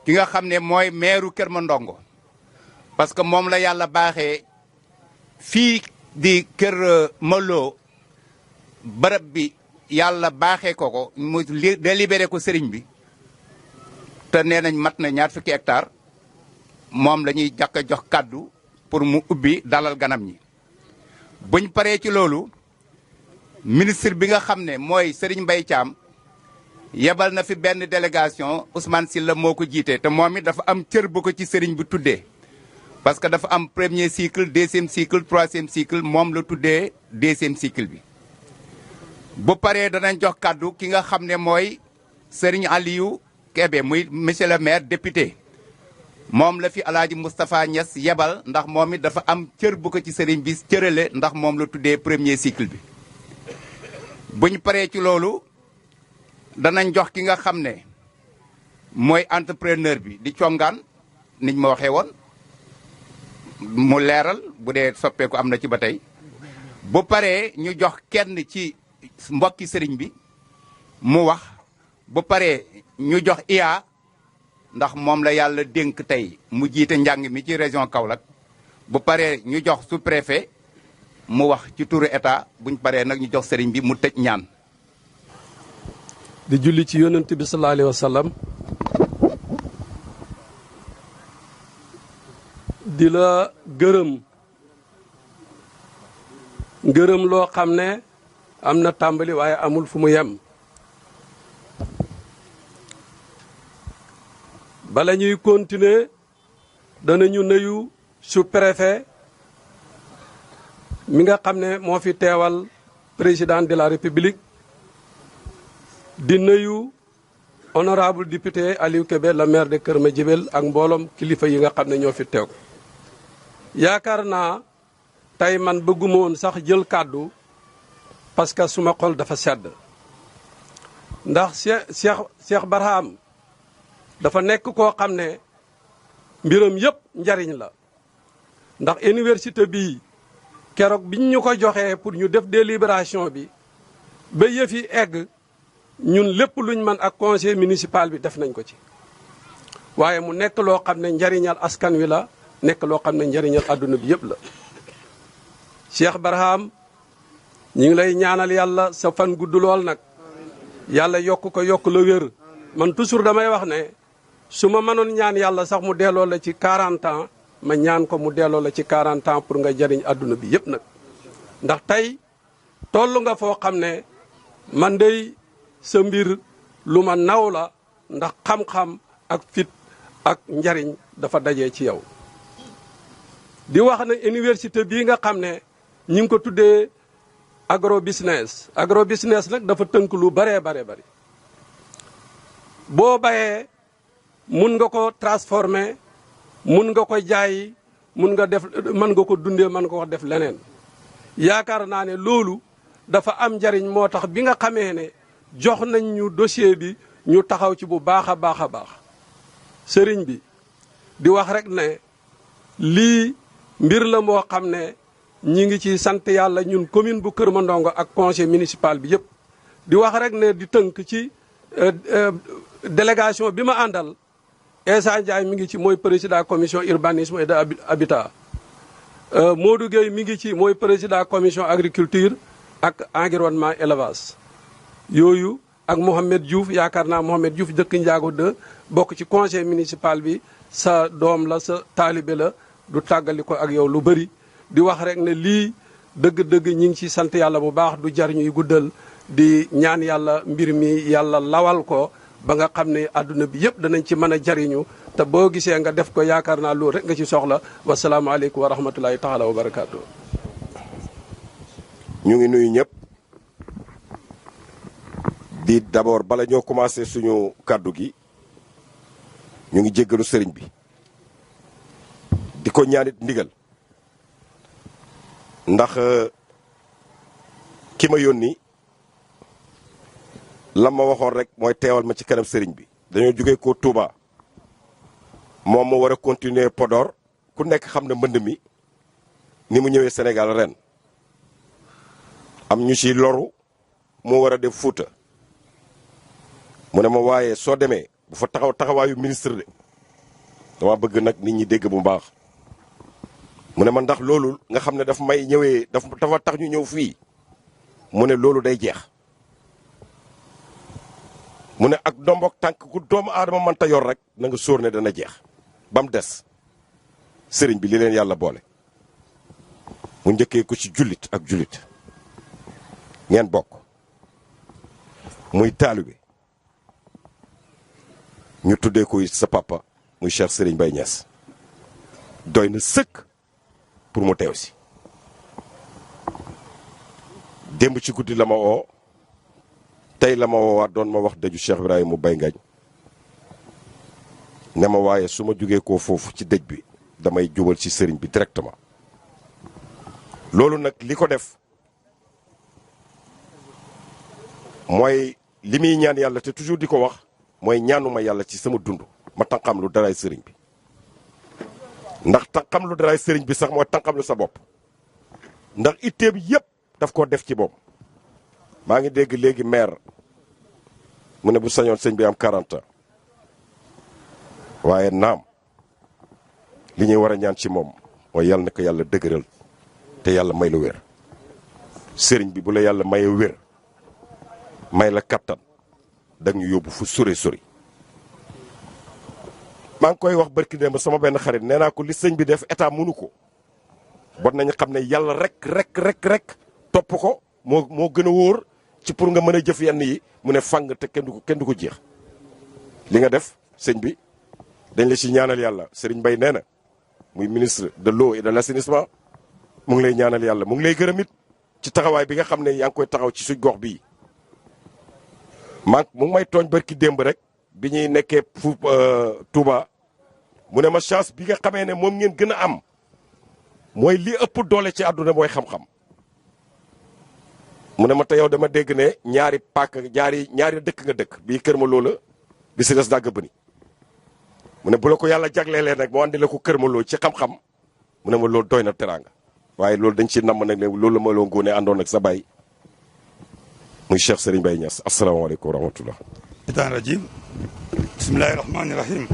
ki nga xam ne mooy meeru Kër Mandongo parce que moom la yàlla baaxee fii di Kër Malo bërëb bi yàlla baaxee ko mu délibéré ko sëriñ bi te nee nañ mat na 20 hectares moom la ñuy jàkk a jox kàddu pour mu ubbi dalal ganam ñi buñ paree ci loolu ministre bi nga xam ne mooy Serigne Mbaye Thiam yebal na fi benn délégation Ousmane Sylla moo ko jiite te moom it dafa am cër bu ko ci sëriñ bi tuddee parce que dafa am premier cycle deuxième cycle troisième cycle moom la tuddee deuxième cycle bi bu paree danañ jox kàddu ki nga xam ne mooy Serigne Aliou Kébé muy monsieur le maire député moom la fi Alaaji Moustapha Niass yebal ndax moom it dafa am cër bu ko ci sëriñ bi cërale ndax moom la tuddee premier cycle bi buñ paree ci loolu danañ jox ki nga xam ne mooy entrepreneur bi di congaan niñ ma waxee woon mu leeral bu dee soppeeku am na ci ba tey bu paree ñu jox kenn ci mbokki sëriñ bi mu wax bu paree ñu jox IA ndax moom la yàlla dénk tey mu jiite njàng mi ci région Kaolack bu paree ñu jox sous-préfet mu wax ci turu état buñ paree nag ñu jox sëriñ bi mu tëj ñaan. di julli ci yonent bi sallallahu alayhi wa sallam di la gërëm loo xam ne am na tàmbali waaye amul fu mu yem bala ñuy continuer danañu nuyu sous-préfet mi nga xam ne moo fi teewal président de la république di nuyu honorable député Aliou Kébé le maire de Kër Madiabel ak mbooloom kilifa yi nga xam ne ñoo fi teew yaakaar naa tey man bëgguma woon sax jël kàddu parce que suma xol dafa sedd ndax Cheikh Barham dafa nekk koo xam ne mbiram yëpp njariñ la ndax université bi keroog biñ ñu ko joxee pour ñu def délibération bi ba yëf yi egg ñun lépp luñ mën ak conseil municipal bi def nañ ko ci waaye mu nekk loo xam ne njariñal askan wi la nekk loo xam ne njariñal àdduna bi yëpp la Cheikh Barham ñu ngi lay ñaanal yàlla sa fan gudd lool nag yàlla yokk ko yokk la wér man toujours damay wax ne su ma mënoon ñaan yàlla sax mu delloo la ci 40 ans ma ñaan ko mu delloo la ci 40 ans pour nga jariñ àdduna bi yëpp nag ndax tey toll nga foo xam ne man dey sa mbir lu ma naw la ndax xam-xam ak fit ak njariñ dafa dajee ci yow di wax ne université bii nga xam ne ñi ngi ko tuddee agro business nag dafa tënk lu baree bari boo bayee mun nga ko transformer mun nga ko jaay mën nga ko dundee mën nga ko def leneen yaakaar naa ne loolu dafa am njariñ moo tax bi nga xamee ne jox nañ ñu dossier bi ñu taxaw ci bu baax a baax a baax sëriñ bi di wax rek ne lii mbir la moo xam ne ñi ngi ci sant yàlla ñun commune bu Kër Mandongo ak conseil municipal bi yëpp di wax rek ne di tënk ci délégation bi ma àndal Essa Ndiaye mi ngi ci mooy président commission urbanisme et de habitat Modou Gueye mi ngi ci mooy président commission agriculture ak environnement élevage yooyu ak Mohamed Diouf yaakaar naa Mohamed Diouf dëkk Ndiago 2 bokk ci conseil municipal bi sa doom la sa taalibe la du tàggali ko ak yow lu bëri di wax rek ne lii dëgg-dëgg ñi ngi ci sant yàlla bu baax du jar ñuy guddal di ñaan yàlla mbir mi yàlla lawal ko ba nga xam ne àdduna bi yëpp danañ ci mën a jariñu te boo gisee nga def ko yaakaar naa loolu rek nga ci soxla wasalaamaaleykum wa rahmatulahi taala wa barakaatu. ñu ngi nuyu ñëpp di d'abord bala ñoo commencé suñu kàddu gi ñu ngi jéggalu sëriñ bi di ko ñaanit ndigal ndax ki ma yónni la ma waxoon rek mooy teewal ma ci kanam sëriñ bi dañoo jógee ko Touba moom moo war a continuer Podor ku nekk xam ne mbënd mi ni mu ñëwee Sénégal ren am ñu ci loru moo war a def Fuuta mu ne ma waaye soo demee bu fa taxawaayu ministre de dama bëgg nag nit ñi dégg bu baax mu ne ma ndax loolu nga xam ne daf may ñëwee dafa tax ñu ñëw fii mu ne loolu day jeex mu ne ak ndombok tànk ku doomu aadama mënta yor rek na nga sóor ne dana jeex ba mu des sëriñ bi li leen yàlla boole mu njëkkee ko ci jullit ak jullit ngeen bokk muy taalibe ñu tuddee ko sa papa muy Cheikh Serigne Baye Niass doy na sëkk pour mu teew si démb ci guddi la ma woo tey la ma woowaat doon ma wax dëju Cheikh Ibrahima mu bay ngañ ne ma waaye su ma jógee koo foofu ci dëj bi damay jubal ci sëriñ bi directement loolu nag li ko def mooy li muy ñaan yàlla te toujours di ko wax mooy ñaanuma yàlla ci sama dund ma tànqam lu daraay sëriñ bi ndax tànqam lu daraay sëriñ bi sax mooy tànqam lu sa bopp ndax itteem yëpp daf koo def ci bopp maa ngi dégg léegi maire mu ne bu sañoon sëñ bi am 40 ans waaye naam li ñuy war a ñaan ci moom mooy yàlla na ko yàlla dëgëral te yàlla may la wér sëriñ bi bu la yàlla maye wér may la kattan dag ñu yóbbu fu sori sori maa ngi koy wax barki démb sama benn xarit nee naa ko li sëñ bi def état mënu ko bon nañu xam ne yàlla rek topp ko moo gën a wóor ci pour nga mën a jëf yenn yi mu ne fang te kenn du ko jeex li nga def sëñ bi dañ la ci ñaanal yàlla Serigne Mbaye nee na muy ministre de l'eau et de l'assainissement mu ngi lay ñaanal yàlla mu ngi lay gërëm it ci taxawaay bi nga xam ne yaa ngi koy taxaw ci suñ gox bii mu ngi may tooñ barki démb rek bi ñuy nekkee fu Touba mu ne ma chance bi nga xamee ne moom ngeen gën a am mooy li ëpp doole ci àdduna mooy xam-xam mu ne ma te yow dama dégg ne ñaari dëkk nga dëkk bii Kër Maloo la bi si des dàgg bëni mu ne bu la ko yàlla jagleelee nag moo andi la ko Kër Maloo ci xam-xam mu ne ma loolu doy na teraanga waaye loolu dañ ci namm nag ne loolu la ma loo ngóone àndoon ak sa baay muy Cheikh Serigne Baye Niass asalaamaaleykum wa rahmatullah shaytaan rajim bismillahi rahmaani rahim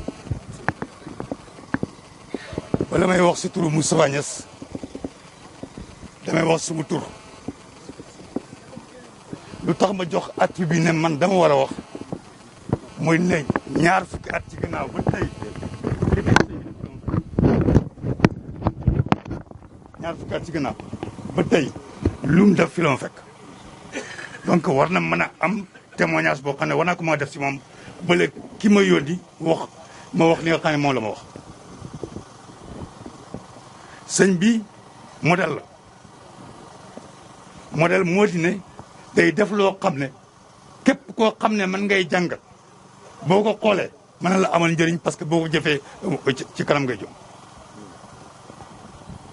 wala may wax si turu Moustapha Niass damay wax suma tur lu tax ma jox attribut bi ne man dama war a wax mooy ne ñaar fukki at ci gannaaw ba tey lu mu def fi la ma fekk donc war na mën a am témoignage boo xam ne war naa ko mën a def si moom bële ki ma yónni wax li nga xam ne moom la ma wax sëñ bi modèle la modèle moo di ne day def loo xam ne képp koo xam ne man ngay jàngal boo ko xoolee mën na la amal njëriñ parce que boo ko jëfee ci kanam ngay jom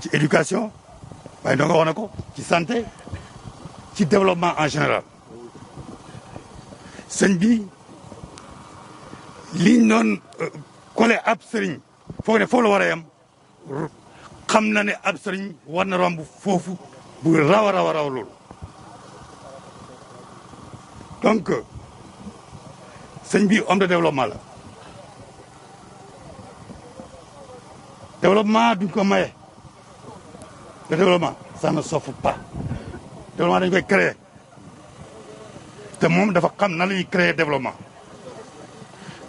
ci éducation waaye doo nga wax na ko ci santé ci développement en général sëñ bi liñ doon collé ab sëriñ foog ne foofu la war a yem xam na ne ab sëriñ war na romb foofu bu raw a raw a raw loolu donc sëñ bi homme de développement la développement duñ ko maye le développement ça ne s'offre pas développement dañ koy créer te moom dafa xam na la ñuy créer développement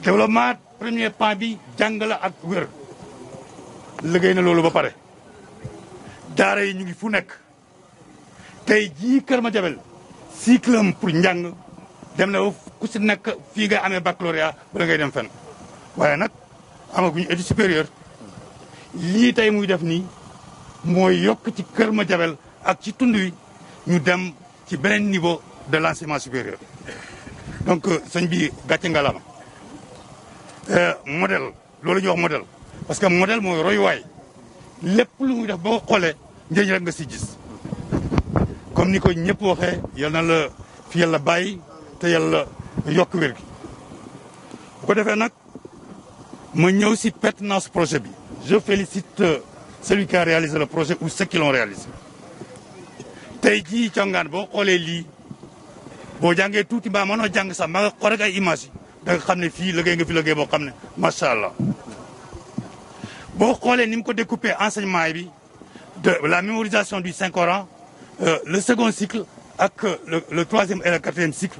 développement premier pas bi jàng la ak wér liggéey na loolu ba pare daara yi ñu ngi fu nekk tey jii Kër Madiabel cycle am pour njàng dem na ku si nekk fii ngay amee baccalauréat bala ngay dem fenn waaye nag amaguñu étude supérieure lii tey muy def nii mooy yokk ci Kër Madiabel ak ci tund wi ñu dem ci beneen niveau de l'enseignement supérieur donc sëñ bi gàcce ngalama modèle loolu ñuy wax modèle parce que modèle mooy royuwaay lépp lu muy def boo ko xoolee njëriñ rek nga si gis comme ni ko ñëpp waxee yal na la fi yàlla bàyyi te yàlla yokk wér gi bu ko defee nag ma ñëw si pertinence projet bi je félicite celui qui a réalisé le projet ou ceux qui l'ont réalisé tey jii congaan boo xoolee lii boo jàngee tuuti mbaa mënoo jàng sax maa nga xool rek ay image yi da nga xam ne fii liggéey nga fi liggéey boo xam ne macha allah boo xoolee ni mu ko découpé enseignement bi de la mémorisation du Saint Coran le second cycle ak le troisième et le quatrième cycle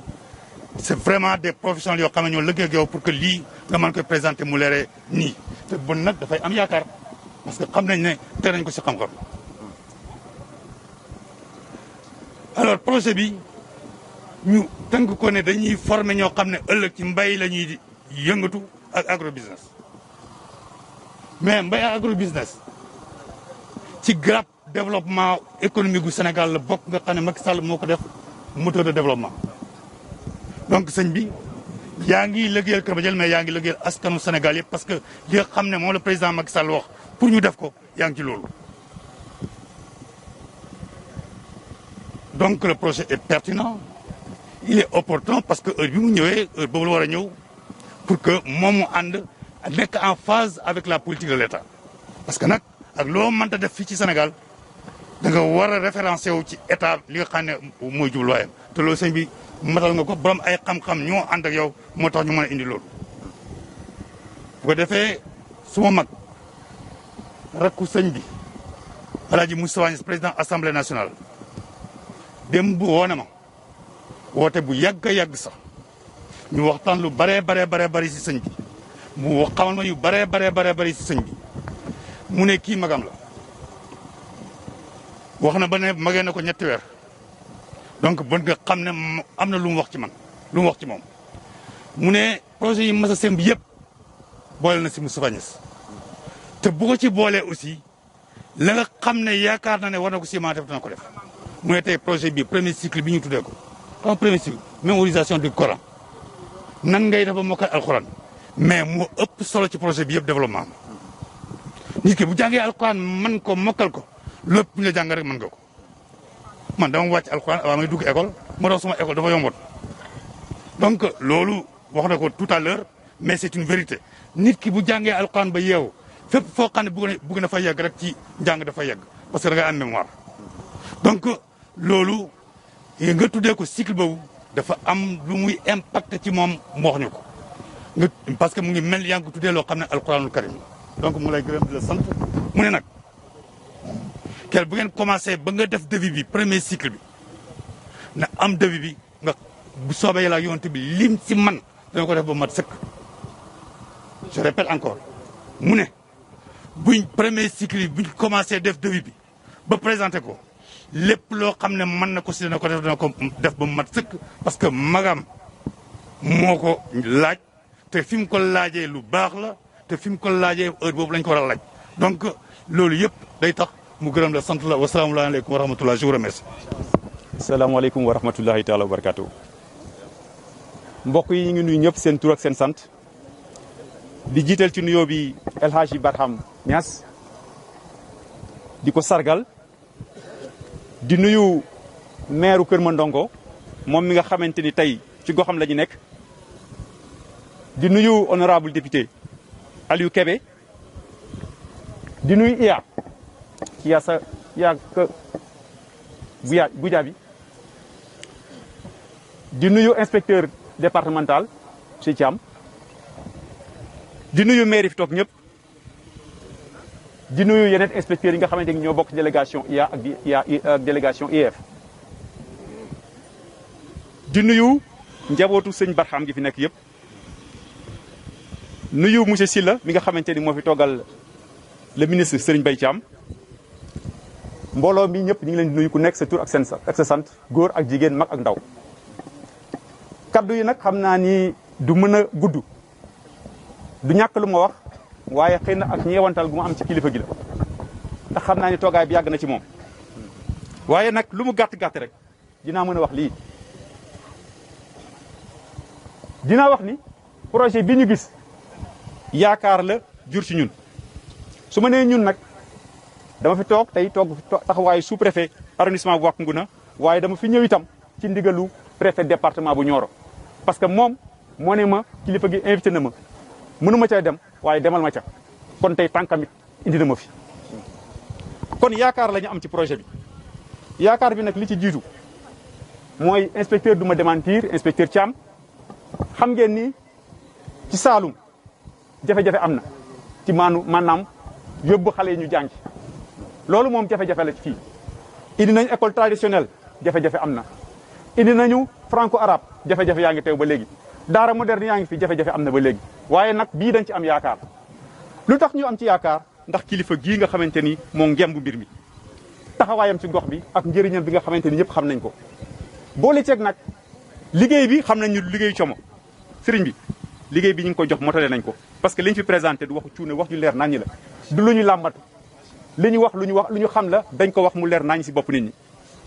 c'est vraiment des professionnels yoo xam ne ñoo liggéey ak yow pour que lii nga mën koy présenter mu leeree nii te bon nag dafay am yaakaar parce que xam nañ ne teel nañ ko si xam-xam alors projet bi ñu tënk ko ne dañuy former ñoo xam ne ëllëg ci mbay la ñuy yëngatu ak agrobusiness mais mbay ak agrobusiness ci grappe développement économique gu Sénégal la bokk nga xam ne Macky Sall moo ko def moteur de développement donc sëñ bi yaa ngi liggéeyal Kër Madiabel mais yaa ngi liggéeyal askanu Sénégal yëpp parce que li nga xam ne moom le président Macky Sall wax pour ñu def ko yaa ngi ci loolu donc le projet est pertinent il est opportun parce que heure bi mu ñëwee heure boobu la war a ñëw pour que moom mu ànd nekk en phase avec la politique de l'État parce que nag ak loo mënta def fii ci Sénégal da nga war a référencé wu ci état li nga xam ne mooy jubluwaayam te loolu sëñ bi matal nga ko borom ay xam-xam ñoo ànd ak yow moo tax ñu mën a indi loolu. bu ko defee suma mag rakku sëñ bi El Hadj Moustapha Niasse président assemblée nationale démb bu woone ma woote bu yàgg a yàgg sax ñu waxtaan lu baree bari si sëñ bi mu xamal ma yu baree bari si sëñ bi mu ne kii magam la wax na ba ne magee na ko ñetti weer donc bon nga xam ne am na lu mu wax ci man lu mu wax ci moom mu ne projet yi mas a semb yëpp boole na si Moustapha Niasse te bu ko ci boolee aussi la nga xam ne yaakaar na ne war na ko si maa def dana ko def mu ne tey projet bi premier cycle bi ñu tuddee ko comme premier cycle mémorisation du Coran nan ngay def ba mokkal alxuraan mais moo ëpp solo ci projet bi yëpp développement nit ki bu jàngee alxuraan mën ko mokkal ko lépp ñu la jàng rek mën nga ko man dama wàcc alxuraan avant may dugg école moo tax suma école dafa yomboon donc loolu wax na ko tout à l'heure mais c'est une vérité nit ki bu jàngee alxuraan ba yeewu fépp foo xam ne bëgg na fa yegg rek ci njàng dafa yegg parce que da ngay am mémoire donc loolu nga tuddee ko cycle boobu dafa am lu muy impacté ci moom mu wax ñu ko nga parce que mu ngi mel yaa ngi ko tuddee loo xam ne alxuraanul karim donc mu lay gërëm di la sant mu ne nag kel bu ngeen commencé ba nga def devis bi premier cycle bi na am devis bi nga bu soobee yàlla yonent bi lim si man dana ko def ba mat sëkk je répète encore mu ne buñ premier cycle bi buñ commencé def devis bi ba présenté ko lépp loo xam ne mën na ko si dana ko def ba mat sëkk parce que magam moo ko laaj te fi mu ko laajee lu baax la te fi mu ko laajee heure boobu lañ ko war a laaj donc loolu yëpp day tax mu gërëm la sant la wasalaamualeykum wa rahmatulah je vous remercie. salaamaaleykum wa rahmatulahi taala wa barakaatu. mbokk yi ñu ngi nuyu ñëpp seen tur ak seen sant di jiital ci nuyoo bi El Hadji Barham Niass di ko sargal di nuyu maire Kër Mandongo moom mi nga xamante ni tey ci goxam la ñu nekk di nuyu honorable député Aliou Kébé di nuyu IA Goudiaby di nuyu inspecteur départemental monsieur Thiam di nuyu maire fi toog ñëpp di nuyu yeneen inspecteurs yi nga xamante ni ñoo bokk délégation IA ak délégation IEF di nuyu njabootu sëñ Barham gi fi nekk yëpp nuyu monsieur Sylla mi nga xamante ni moo fi toogal le ministre Serigne Mbaye Thiam mbooloo mi ñëpp ñu ngi leen di nuyu ku nekk sa tur ak sa sant góor ak jigéen mag ak ndaw kaddu yi nag xam naa ni du mën a gudd du ñàkk lu ma wax waaye xëy na ak ñeewantal gu ma am ci kilifa gi la ndax xam naa ni toogaay bi yàgg na ci moom waaye nag lu mu gàtt-gàtt rek dinaa mën a wax lii dinaa wax ni projet bi ñu gis yaakaar la jur ci ñun su ma nee ñun nag dama fi toog tey toog taxawaayu sous préfet arrondissement bu Wack Ngouna waaye dama fi ñëw itam ci ndigalu préfet département bu Nioro parce que moom moo ne ma kilifa gi invité na ma mënu ma cay dem waaye demal ma ca kon tey tànkamit indi na ma fi kon yaakaar la ñu am ci projet bi yaakaar bi nag li ci jiitu mooy inspecteur du ma démentir inspecteur Thiam xam ngeen ni ci Saalum jafe-jafe am na ci maanaam yóbbu xale yi ñu jàngi loolu moom jafe-jafe la ci fii indi nañu école traditionnelle jafe-jafe am na indi nañu franco arabe jafe-jafe yaa ngi teew ba léegi daara moderne yaa ngi fi jafe-jafe am na ba léegi waaye nag bii dañ ci am yaakaar lu tax ñu am ci yaakaar ndax kilifa gii nga xamante ni moo ngemb mbir mi taxawaayam ci gox bi ak njëriñam bi nga xamante ni ñëpp xam nañ ko boole ceeg nag liggéey bi xam nañ ñu liggéey como sëriñ bi liggéey bi ñu ngi ko jox motale nañ ko parce que liñ fi présenté du waxu cuune wax ju leer naññi la du lu ñu làmbatu li ñu wax lu ñu xam la dañ ko wax mu leer nañ si bopp nit ñi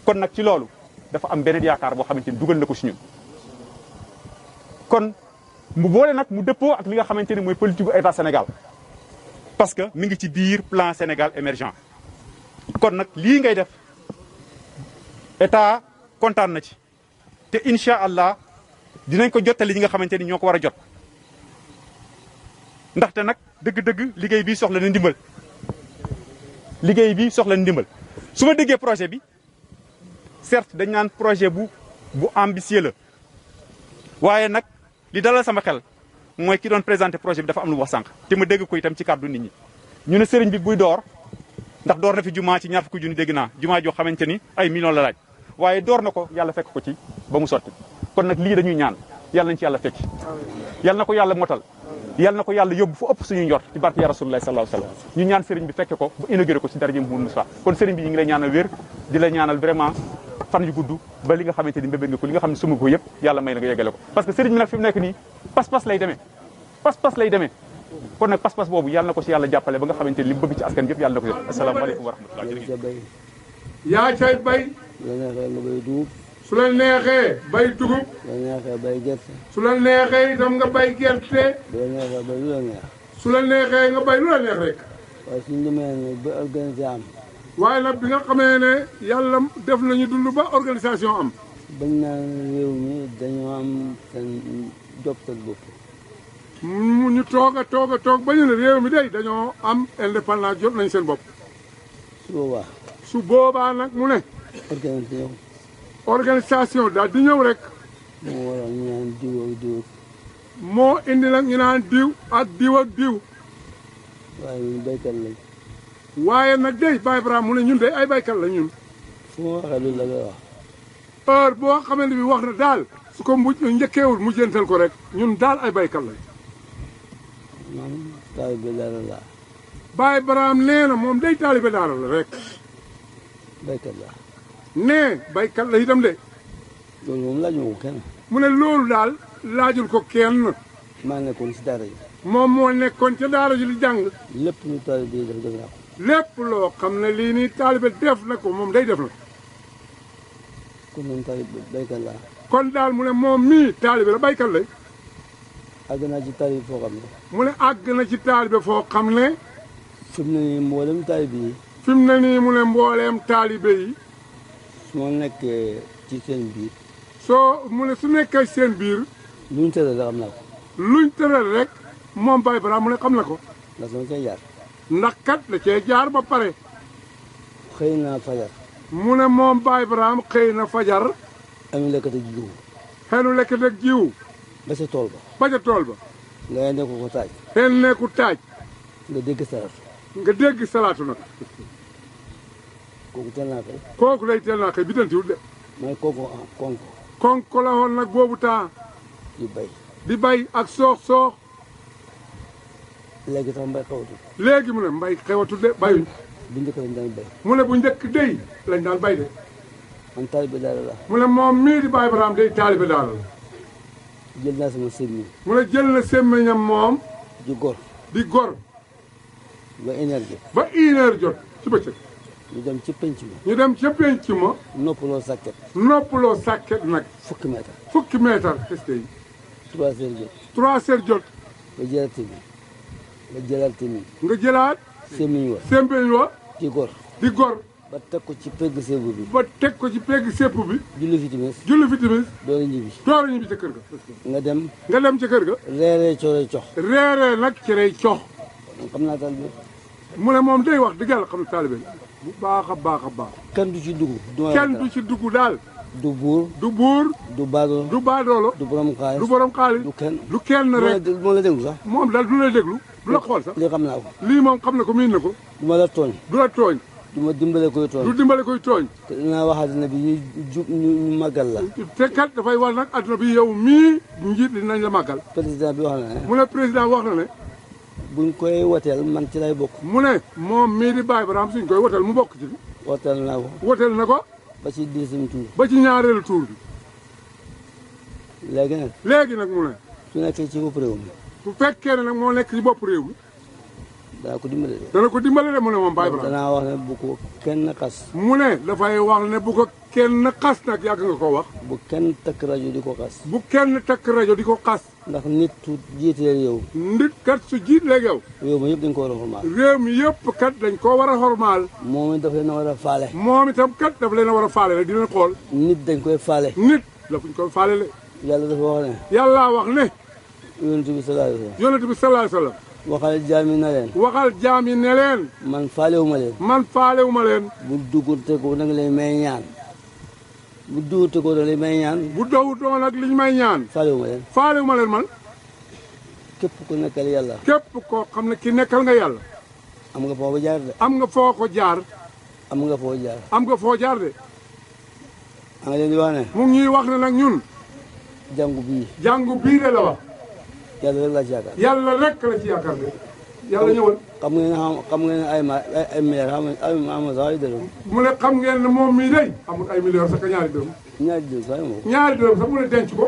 kon nag ci loolu dafa am beneen yaakaar boo xamante ni dugal na ko si ñun kon mu boole nag mu dëppoo ak li nga xamante ni mooy politique gu état Sénégal parce que mi ngi ci biir plan Sénégal émergent kon nag lii ngay def état kontaan na ci te incha allah dinañ ko jottali ñi nga xamante ni ñoo ko war a jot ndaxte nag dëgg-dëgg liggéey bi soxla na ndimbal liggéey bi soxla na ndimbal su ma déggee projet bi certes dañ naan projet bu ambitieux la waaye nag li dalal sama xel mooy ki doon présenté projet bi dafa am lu wax sànq te ma dégg ko itam ci kàddu nit ñi ñu ne sëriñ bi buy door ndax door na fi jumaa ci ñaar fukki junni dégg naa jumaa joo xamante ni ay millions la laaj waaye door na ko yàlla fekk ko ci ba mu sotti kon nag lii dañuy ñaan yàlla nañ ci yàlla fekki yàlla na ko yàlla motal yàlla na ko yàlla yóbbu fu ëpp suñuy njort ci barke ya rasulullah sallallahu alayhi wasallam ñu ñaan sëriñ bi fekke ko bu inauguré ko ci daraja mu Mustafa kon sëriñ bi ñu ngi lay ñaanal wér di la ñaanal vraiment fan yu gudd ba li nga xamante ni mbébét nga ko li nga xam ne suma ko yëpp yàlla may na nga yeggale ko parce que sëriñ bi nag fi mu nekk nii pas-pas lay demee kon nag pas-pas boobu yàlla na ko si yàlla jàppale ba nga xamante ni li mu bëgg ci askan yëpp yàlla na ko yëpp asalaamaaleykum wa rahmatulah yaa cay bay su la neexee bay dugub su la neexee itam nga bay gerte su la neexee nga bay lu la neex rek waaye suñu demee nag ba organisé am waaye nag bi nga xamee ne yàlla def nañu dund ba organisation am bañ naan réew mi dañoo am seen jot seen bopp ñu toog ba ñu ne réew mi day dañoo am indépendance jot nañ seen bopp su boobaa nag mu ne organisation daal di ñëw rek moo waral ñu naan diw ak diw moo indi nag ñu naan diw ak diw ak diw waaye ñun béykat lañ waaye nag day Baye Ibrahima mu ne ñun day ay béykat la ñun fu ma waxee loolu la ngay wax heure boo xamante bi wax na daal su ko njëkkeewul mu jëntal ko rek ñun daal ay béykat lañ man taalibe daara laa Baye Ibrahima nee na moom day taalibe daara la rek béykat laa nee béykat la itam de loolu moom laaj ma ko kenn mu ne loolu daal laajul ko kenn maa nekkoon si daara ji moom moo nekkoon ca daara ji di jàng lépp lu taalibe def def naa ko lépp loo xam ne lii nii taalibe def na ko moom day def na kon man taalibe béykat laa kon daal mu ne moom mii taalibe la béykat la àgg naa ci taalibe foo xam ne mu ne àgg na ci taalibe foo xam ne fi mu ne nii mboolem taalibe yi fi mu ne nii mu ne mbooleem taalibe yi su ma nekkee ci seen biir soo mu ne su nekkee seen biir lu ñu tere la xam naa ko luñ tëral rek moom Baye Bara mu ne xam na ko. ndax sama cee jaar. ndax kat da cee jaar ba pare. xëy na fajar. mu ne moom Baye Bara xëy na fajar. anu lekkat ak jiwu. xenu lekkat ak jiwu. ba ca tool ba. ba ca tool ba. nga nekku ko taaj. xen nekku taaj. nga dégg salaatu. nga dégg salaatu nag. kooku teel naa koy. kooku lay teel naa koy bitantiwul de. mooy konko. konko la woon nag boobu temps. di bay. di bay ak soox. léegi tax mbay xewatul. léegi mu ne mbay xewatul de bayuñ. bu njëkk lañ daan bay. mu ne bu njëkk dey lañ daan bay de. man taalibe daara la. mu ne moom mii di Baye Bara day taalibe daara la. jël naa sama sémmiñ. mu ne jël na sémmiñam moom. di gor. di gor. ba énergie. ba 1h jot ci bëccëg. ñu dem ci penc ma. ñu dem ca penc ma. noppaloo sàkket. noppaloo sàkket nag. fukki mètre. fukki mètre est-ce que. 3 heures jot. 3 heures jot. nga jëlaat tamit. nga jëlaat tamit. nga jëlaat. sémmiñ wa. sémmiñ wa. di gor. di gor. ba teg ko ci pegg sépp bi. ba teg ko ci pegg sépp bi. julli fi timis. julli fi timis. door a ñibbi. door a ñibbi ca kër ga. nga dem. nga dem ca kër ga. reeree cooree cox. reeree nag cerey cox. xam naa taalibe. mu ne moom day wax dëgg yàlla xam na taalibe bu baax a baax a baax. kenn du ci dugg. kenn du ci dugg daal. du buur. du buur. du baadoolo. du baadoolo. du borom xaalis. du borom xaalis. du kenn. du kenn rek. moo la déglu sax. moom daal du la déglu. du la xool sax. lii xam naa ko. lii moom xam na ko miin na ko. du ma la tooñ. du la tooñ. du ma dimbale koy tooñ. du dimbale koy tooñ. te dinaa wax àddina bi ñu màggal la. te kat dafay wax nag àddina bi yow mii njiit li nañ la màggal. président bi wax na ne. mu ne président wax na ne. buñ koy woteel man ci lay bokk. mu ne moom mii di Baye Bara suñ koy woteel mu bokk ci. woteel naa ko. woteel na ko. ba ci deuxième tour. ba ci ñaareelu tour bi. léegi nag. léegi nag mu ne. su nekkee ci bopp réew mi. bu fekkee ne nag moo nekk ci bopp réew mi. dana ko dimbale de. dana ko dimbale de mu ne moom Baye Bara. danaa wax ne bu ko kenn xas. mu ne dafay wax ne bu ko kenn xas nag yàgg nga ko wax. bu kenn takk rajo di ko xas. bu kenn takk rajo di ko xas. ndax nit su jiitee réew. nit kat su jiit léegi yow. réew mi yëpp dañ ko war a xormaal. réew mi yëpp kat dañ koo war a xormaal. moom it daf leen a war a faale. moom itam kat daf leen a war a faale rek dina xool. nit dañ koy faale. nit dafuñ koy faale le. yàlla dafa wax ne. yàlla wax ne. yonent bi sallallahu alayhi wa sallam. yonent bi sallallahu alayhi wa sallam. waxal jaam yi na leen. waxal jaam yi ne leen. man faalewuma leen. man faalewuma leen. bu duggute ko nag lay may ñaan. bu duggute ko nag lay may ñaan. bu dowutoo nag liñ may ñaan. faalewuma leen. faalewuma leen man. képp ku nekkal yàlla. képp koo xam ne ki nekkal nga yàlla. am nga foo ko jaar de. am nga foo ko jaar. am nga foo jaar. am nga foo jaar de. a nga leen di wax ne. mu ngi ñuy wax ne nag ñun. jàngu bii. jàngu bii de la wax. yàlla rek la ci yaakaar. yàlla rek la ci yaakaar de. yàlla ñëwal. xam ngeen ne ay milliards amul sax ay dërëm. mu ne xam ngeen ne moom mii day amul ay milliards sax ñaari dërëm. ñaari dërëm sax moom. ñaari dërëm sax mu ne denc ko.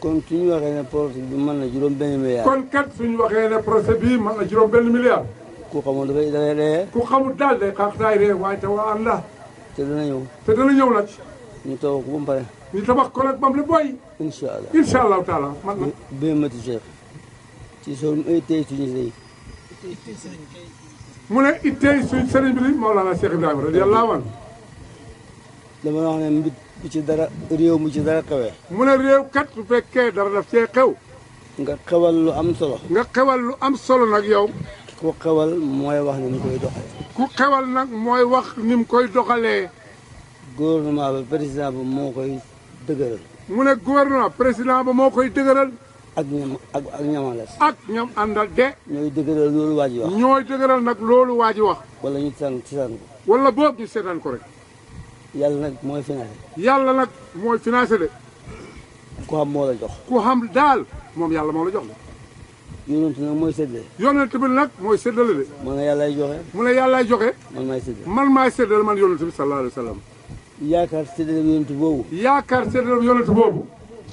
kon suñu waxee ne projet bi mën na juróom benn milliard. kon kat suñu waxee ne projet bii mën na juróom benn milliard. ku xamul dafay ree. ku xamul daal day xaaxtaay ree waaye te waa ànd la. te dana ñëw. te dana ñëw nag. ñu tabax ko ba mu pare. ñu tabax ko nag ba mu le boy. incha allah incha allahu taala man na. bien mati Cheikh. ci soom ay tey suñu sëy. mu ne ittey suñ sëriñ bi Mawlana Cheikh Ibrahima radiyallahu anhu. dama wax ne mbit bu ci dara réew mu ci dara xewee. mu ne réew kat su fekkee dara daf cee xew. nga xewal lu am solo. nga xewal lu am solo nag yow. ku xewal mooy wax ni mu koy doxalee. ku xewal nag mooy wax ni mu koy doxalee. gouvernement ba président ba moo koy dëgëral. mu ne gouvernement président ba moo koy dëgëral. ak ñamales. ak ñam àndal de. ñooy dëgëral loolu waa ji wax. ñooy dëgëral nag loolu waa ji wax. wala ñu seetaan ko. wala boobu ñu seetaan ko rek. yàlla nag mooy financé. yàlla nag mooy financé de. ku xam moo la jox. ku xam daal moom yàlla moo la jox la. yonent nag mooy séddale. yonent bi nag mooy séddale de. mu ne yàllaay joxe. mu ne yàllaay joxe. man maay séddale. man maay séddale man yonent bi sallallahu alayhi wa sallam. yaakaar séddale yonent boobu. yaakaar séddale yonent boobu.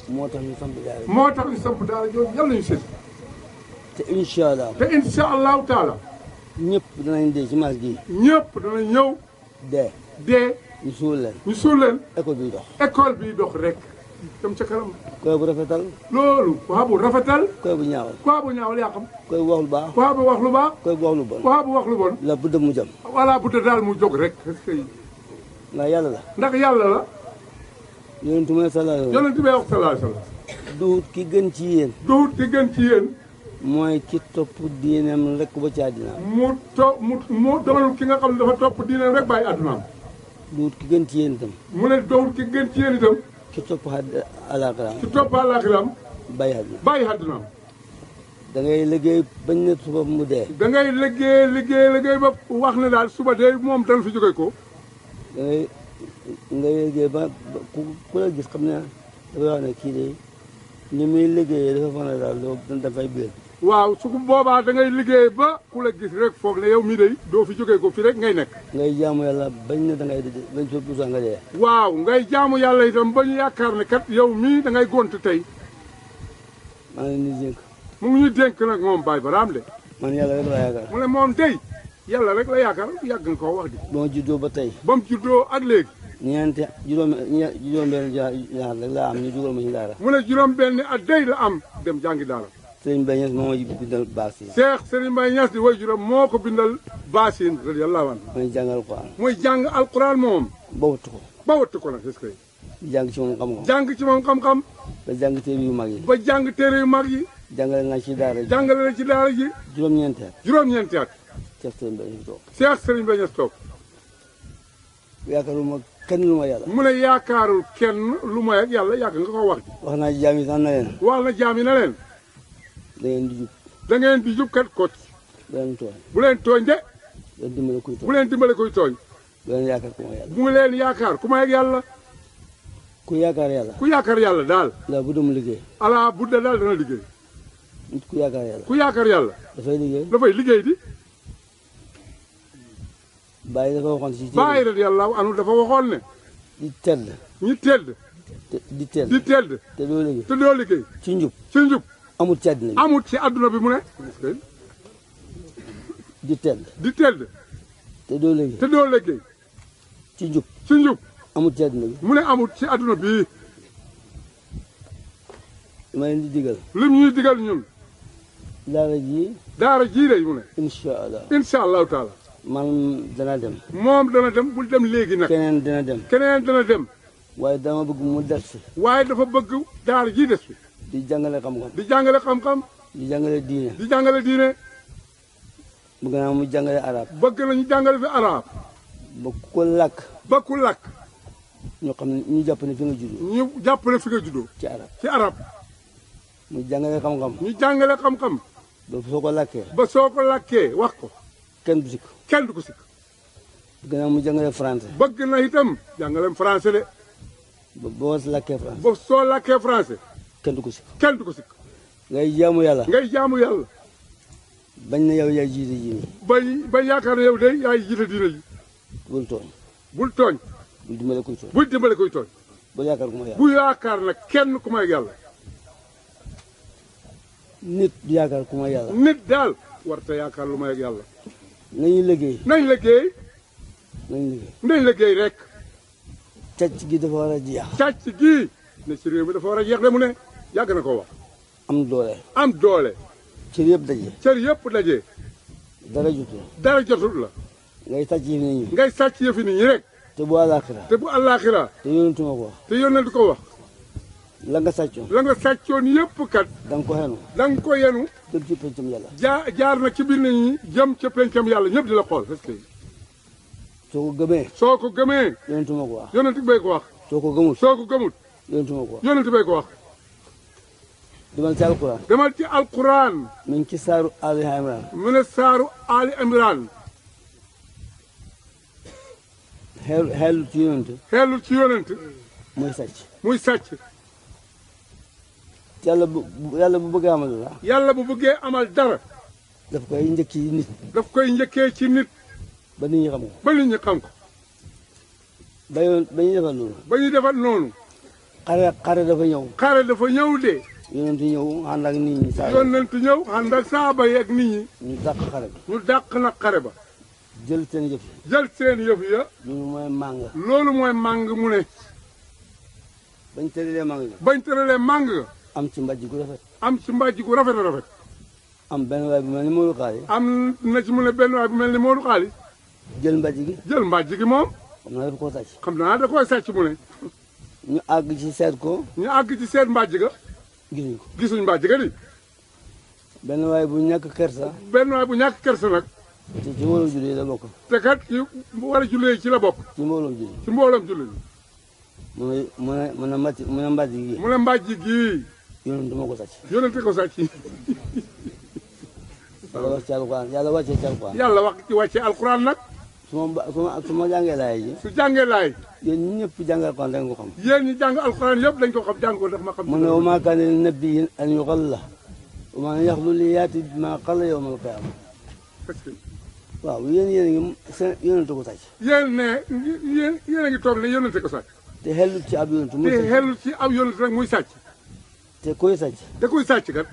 moo tax ñu samp daara. moo tax ñu samp daara jooju yàlla ñu sédd. te incha allah. te incha allahu taala. ñëpp danañ dee ci maas gii. ñëpp danañ ñëw. dee. ñu suul leen. ñu suul leen. école biy dox. école biy dox rek. dem ca kanam. koy bu rafetal. loolu. waa bu rafetal. koy bu ñaawal. waa bu ñaawal yaa xam. koy bu wax lu baax. waa bu wax lu baax. koy bu wax lu bon. waa bu wax lu bon. la bu dem mu jëm. voilà bu dee daal mu jóg rek. ndax yàlla la. ndax yàlla la. yonent bi sallallahu alayhi wa sallam. yonent bi wax sallallahu alayhi wa sallam. duut ki gën ci yéen. duut ki gën ci yéen. mooy ki topp diineem rek ba ci àddinaam. mu doonul ki nga xam ne dafa topp diineem rek bàyyi àddunaam. duut ki gën ci yéen itam. mu ne doonul ki gën ci yéen itam. ki topp alaaxiraam. ki topp alaaxiraam. bàyyi àddinaam. bàyyi àddunaam. da ngay liggéey bañ ne suba mu dee. da ngay liggéey ba wax ne daal suba dee moom dana fi jóge ko. da ngay liggéey ba ku la gis xam ne dafay wax ne kii de ni muy liggéeyee dafa foog ne daal loolu dafay biir. waaw su boobaa da ngay liggéey ba ku la gis rek foog ne yow mii de doo fi jóge ko fi rek ngay nekk. ngay jaamu yàlla bañ ne da ngay bañ sa nga dee. waaw ngay jaamu yàlla itam ba ñu yaakaar ne kat yow mii da ngay gont tey. maa ngi leen di dénk. mu ngi ñu dénk nag moom Baye Barham de. man yàlla rek la yaakaar. mu ne moom tey yàlla rek la yaakaar yàgg nga koo wax di. ba ma juddoo ba tey. ba mu juddoo ak léegi. juróom-benn ñaar rek laa am ñu dugal ma ci daara. mu ne juróom-benn at day la am dem jàngi daara. Serigne Mbaye Niass moo ma bindal baasin. Cheikh Serigne Mbaye Niass di way juróom moo ko bindal baasin radiyallahu anhu. mooy jàng alquran. mooy jàng alquran moom. ba wattu ko. ba wattu ko nag est-ce que. jàng ci moom xam-xam. jàng ci moom xam-xam. ba jàng téere yu mag yi. ba jàng téere yu mag yi. jàngale naa ci daara ji. jàngale na ci daara ji. juróom-ñeenti at. juróom-ñeenti at. Cheikh Serigne Mbaye Niass toog. Cheikh Serigne Mbaye Niass toog. yaakaaruma kenn lu ma yàlla. mu ne yaakaarul kenn lu ma yàlla yàgg nga ko wax. wax naa jaam yi sax na leen. wax na jaam yi na leen. da ngeen di jub. da ngeen di jub kat kot. bu leen tooñ. bu leen tooñ de. bu leen dimbale kuy tooñ. bu leen dimbale kuy tooñ. bu leen yaakaar ku ma yàlla. bu leen yaakaar ku ma yàlla. ku yaakaar yàlla. ku yaakaar yàlla daal. ala bu dem liggéey. ala budda daal dana liggéey. nit ku yaakaar yàlla. ku yaakaar yàlla. dafay liggéey. dafay liggéey di. Baye dafa waxoon ci. Baye radiyallahu anhu dafa waxoon ne. di tedd. ñi tedd. di tedd. di tedd. te doo liggéey. te doo liggéey. ci njub. ci njub. amut ci àddina bi. amut ci àdduna bi mu ne. di tedd. di tedd. te doo liggéey. te doo liggéey. ci njub. ci njub. amut ci àddina bi. mu ne amut ci àdduna bi. ma leen di digal. lim ñuy digal ñun. daara ji. daara jii de mu ne. incha allah. incha allahu taala. man dana dem. moom dana dem bul dem léegi nag. keneen dana dem. keneen dana dem. waaye dama bëgg mu des fi. waaye dafa bëgg daara jii des fi. di jàngale xam-xam. di jàngale xam-xam. di jàngale diine. di jàngale diine. bëgg naa mu jàngale arab. bëgg nañu jàngale fi arab. ba ku ko làkk. ba ku làkk. ñu xam ne ñu jàpp ne fi nga juddoo. ñu jàpp ne fi nga juddoo. ci arab. ci arab. mu jàngale xam-xam. ñu jàngale xam-xam. ba soo ko làkkee. ba soo ko làkkee wax ko. kenn du sikk. kenn du ko sikk. bëgg naa mu jàngale français. bëgg na itam jàngaleem français de. ba boo làkkee français. ba soo làkkee français. kenn du ko sikk. kenn du ko sikk. ngay jaamu yàlla. ngay jaamu yàlla. bañ na yow yaay jiite ji nii. ba yaakaar ne yow de yaay jiite diine ji. bul tooñ. bul tooñ. bul dimbale kuy tooñ. bul dimbale kuy tooñ. bul yaakaar ku ma yàlla. bu yaakaar nag kenn ku may yàlla. nit du yaakaar ku ma yàlla. nit daal warta yaakaar lu may ak yàlla. nañu liggéey. nañ liggéey. nañu liggéey. nañ liggéey rek. càcc gi dafa war a jeex. càcc gi ne ci réew mi dafa war a jeex de mu ne yàgg na ko wax. am doole. am doole. cër yëpp daje. cër yëpp daje. dara jotul. dara jotul la. ngay sàcc yëfi nit ñi. ngay sàcc yëfi nit ñi rek. te bu àllaaxira. te bu àllaaxira. te yónnentu ma ko wax. te yónnentu ko wax. la nga sàccoon. la nga sàccoon yëpp kat. da nga ko xenu. da nga ko yenu. jëm ci pencam yàlla. jaar na ci biir nit ñi jëm ca pencam yàlla ñëpp di la xool est-ce que. soo ko gëmee. soo ko gëmee. yónnentu ma ko wax. yónnentu bay ko wax. soo ko gëmut. soo ko gëmut. yónnentu ma ko wax. yónnentu bay ko wax. demal ci alquran. demal ci alquran. mu ngi ci saaru Ali Imran. mu ne saaru Ali Imran. xeelu ci yónnent. xeelu ci yónnent. muy sàcc. muy sàcc. yàlla bu bëggee amal dara. yàlla bu bëggee amal dara. daf koy njëkk ci nit. daf koy njëkkee ci nit. ba nit ñi xam ko. ba nit ñi xam ko. ba ñuy defal loolu. ba ñuy defal noonu. xare dafa ñëw. xare dafa ñëw de. yónnent ñëw ànd ak nit ñi. yónnent ñëw ànd ak saaba yi ak nit ñi. ñu dàq xare ba. ñu dàq na xare ba. jël seen yëf yi. jël seen yëf ya. loolu mooy màng. loolu mooy màng mu ne. bañ tëralee màng ga. bañ tëralee màng ga. am ci mbàjj gu rafet. am ci mbàjj gu rafet a rafet. am benn waay bu mel ni Modou Xaali. am na ci mu ne benn waay bu mel ni Modou Xaali. jël mbàjj gi. jël mbàjj gi moom. xam naa dafa koo sàcc. xam naa da koy sàcc mu ne. ñu àgg ci seet ko. ñu àgg ci seet mbàjj ga. gisuñ ko. gisuñ mbàjj ga di. benn waay bu ñàkk kersa. benn waay bu ñàkk kersa nag. te ci mbooloom julli la bokk. te kat ci war a jullee ci la bokk. ci mbooloom julli. ci mbooloom julli. mu ne mbàjj gii. mu ne mbàjj gii. yonent moo ko sàcc. yonent ko sàcc. yàlla wax ci alquran yàlla wàccee ci alquran. yàlla wax ci wàccee alquran nag. su ma jàngee laay ji. su jàngee laay. yéen ñi ñëpp jàng alquran dañ ko xam. yéen ñi jàng alquran yëpp dañ ko xam jàng ko ndax ma xam. mu ne wa maa kaana li nabiyyin an yughalla wa man yaxlu li yaati bimaa qalla yawmal qiyaama. waaw yéen a ngi seen yonent ko sàcc. yéen a ngi toog ne yonent ko sàcc. te xellut ci ab yonent muy te sàcc. xellut ci ab yonent rek muy sàcc. te kuy sàcc. te kuy sàcc kat.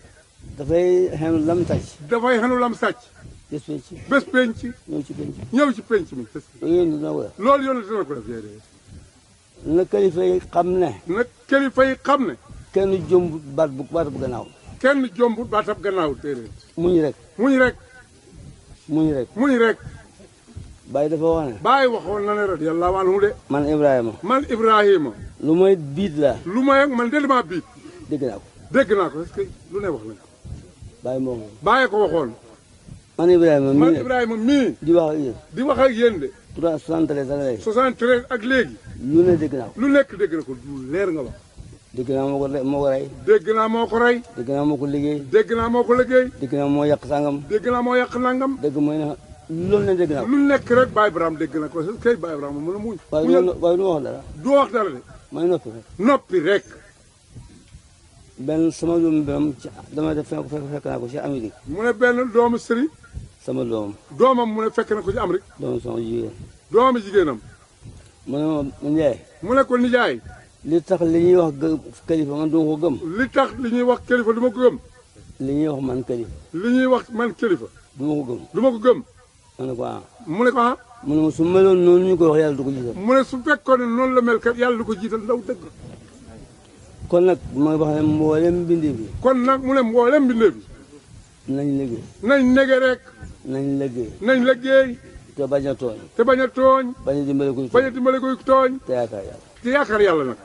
dafay xenu lam sàcc. dafay xenu lam sàcc. bés penc. bés penc. ñëw ci penc. ñëw ci penc mi. yéen dina ko def. loolu yonent dina ko def. na kilifa yi xam ne. na kilifa yi xam ne. kenn jombut baat bu gannaaw. kenn jombut baatab gannaaw déedéet. muñ rek. muñ rek. muñ rek. muñ rek. Baye dafa wax ne. Baye waxoon na ne radiyallahu anhu de. man Ibrahima. man Ibrahima. lu may biit la. lu may man de damaa biit. dégg naa ko. dégg naa ko est-ce que lu ne wax nañ ko. Baye moo ko. Baye ko waxoon. man Ibrahima mii man Ibrahima mii. di wax ak yéen. di wax ak yéen de. 73 ak léegi. 73 ak léegi. lu ne dégg naa ko. lu nekk dégg na ko lu leer nga wax. dégg naa moo ko rey. dégg naa moo ko rey. dégg naa moo ko liggéey. dégg naa moo ko liggéey. dégg naa moo yàq sangam. dégg naa moo yàq nangam. dégg mooy na loolu ne dégg naa ko. lu nekk rek Baye Ibrahima dégg na ko kay Baye Ibrahima mën a muñ. waaye du ma wax dara. du wax dara de. may noppi rek. noppi rek. benn sama doomu benn dama def fekk naa ko ci Amérique. mu ne benn doomu sëriñ. sama doomam. doomam mu ne fekk na ko ci Amérique. doomu sama jigéen. doomu jigéenam. mu ne ma Ndiaye. mu ne ko nijaay. li tax li ñuy wax kilifa man du ma ko gëm. li tax li ñuy wax kilifa du ma ko gëm. li ñuy wax man kilifa. li ñuy wax man kilifa. du ma ko gëm. du ma ko gëm. ma ne ko ah. mu ne ko ah. mu ne ma su meloon noonu ñu ko wax yàlla du ko jiital. mu ne su fekkoon ne noonu la mel kat yàlla du ko jiital ndaw dëgg. kon nag ma wax ne mboolem bindee bi. kon nag mu ne mboolem bindee bi. nañ liggéey. nañ nege rek. nañ liggéey. nañ liggéey. te bañ a tooñ. te bañ a tooñ. bañ a dimbale kuy tooñ. bañ a dimbale kuy tooñ. te yaakaar yàlla. te yaakaar yàlla nag.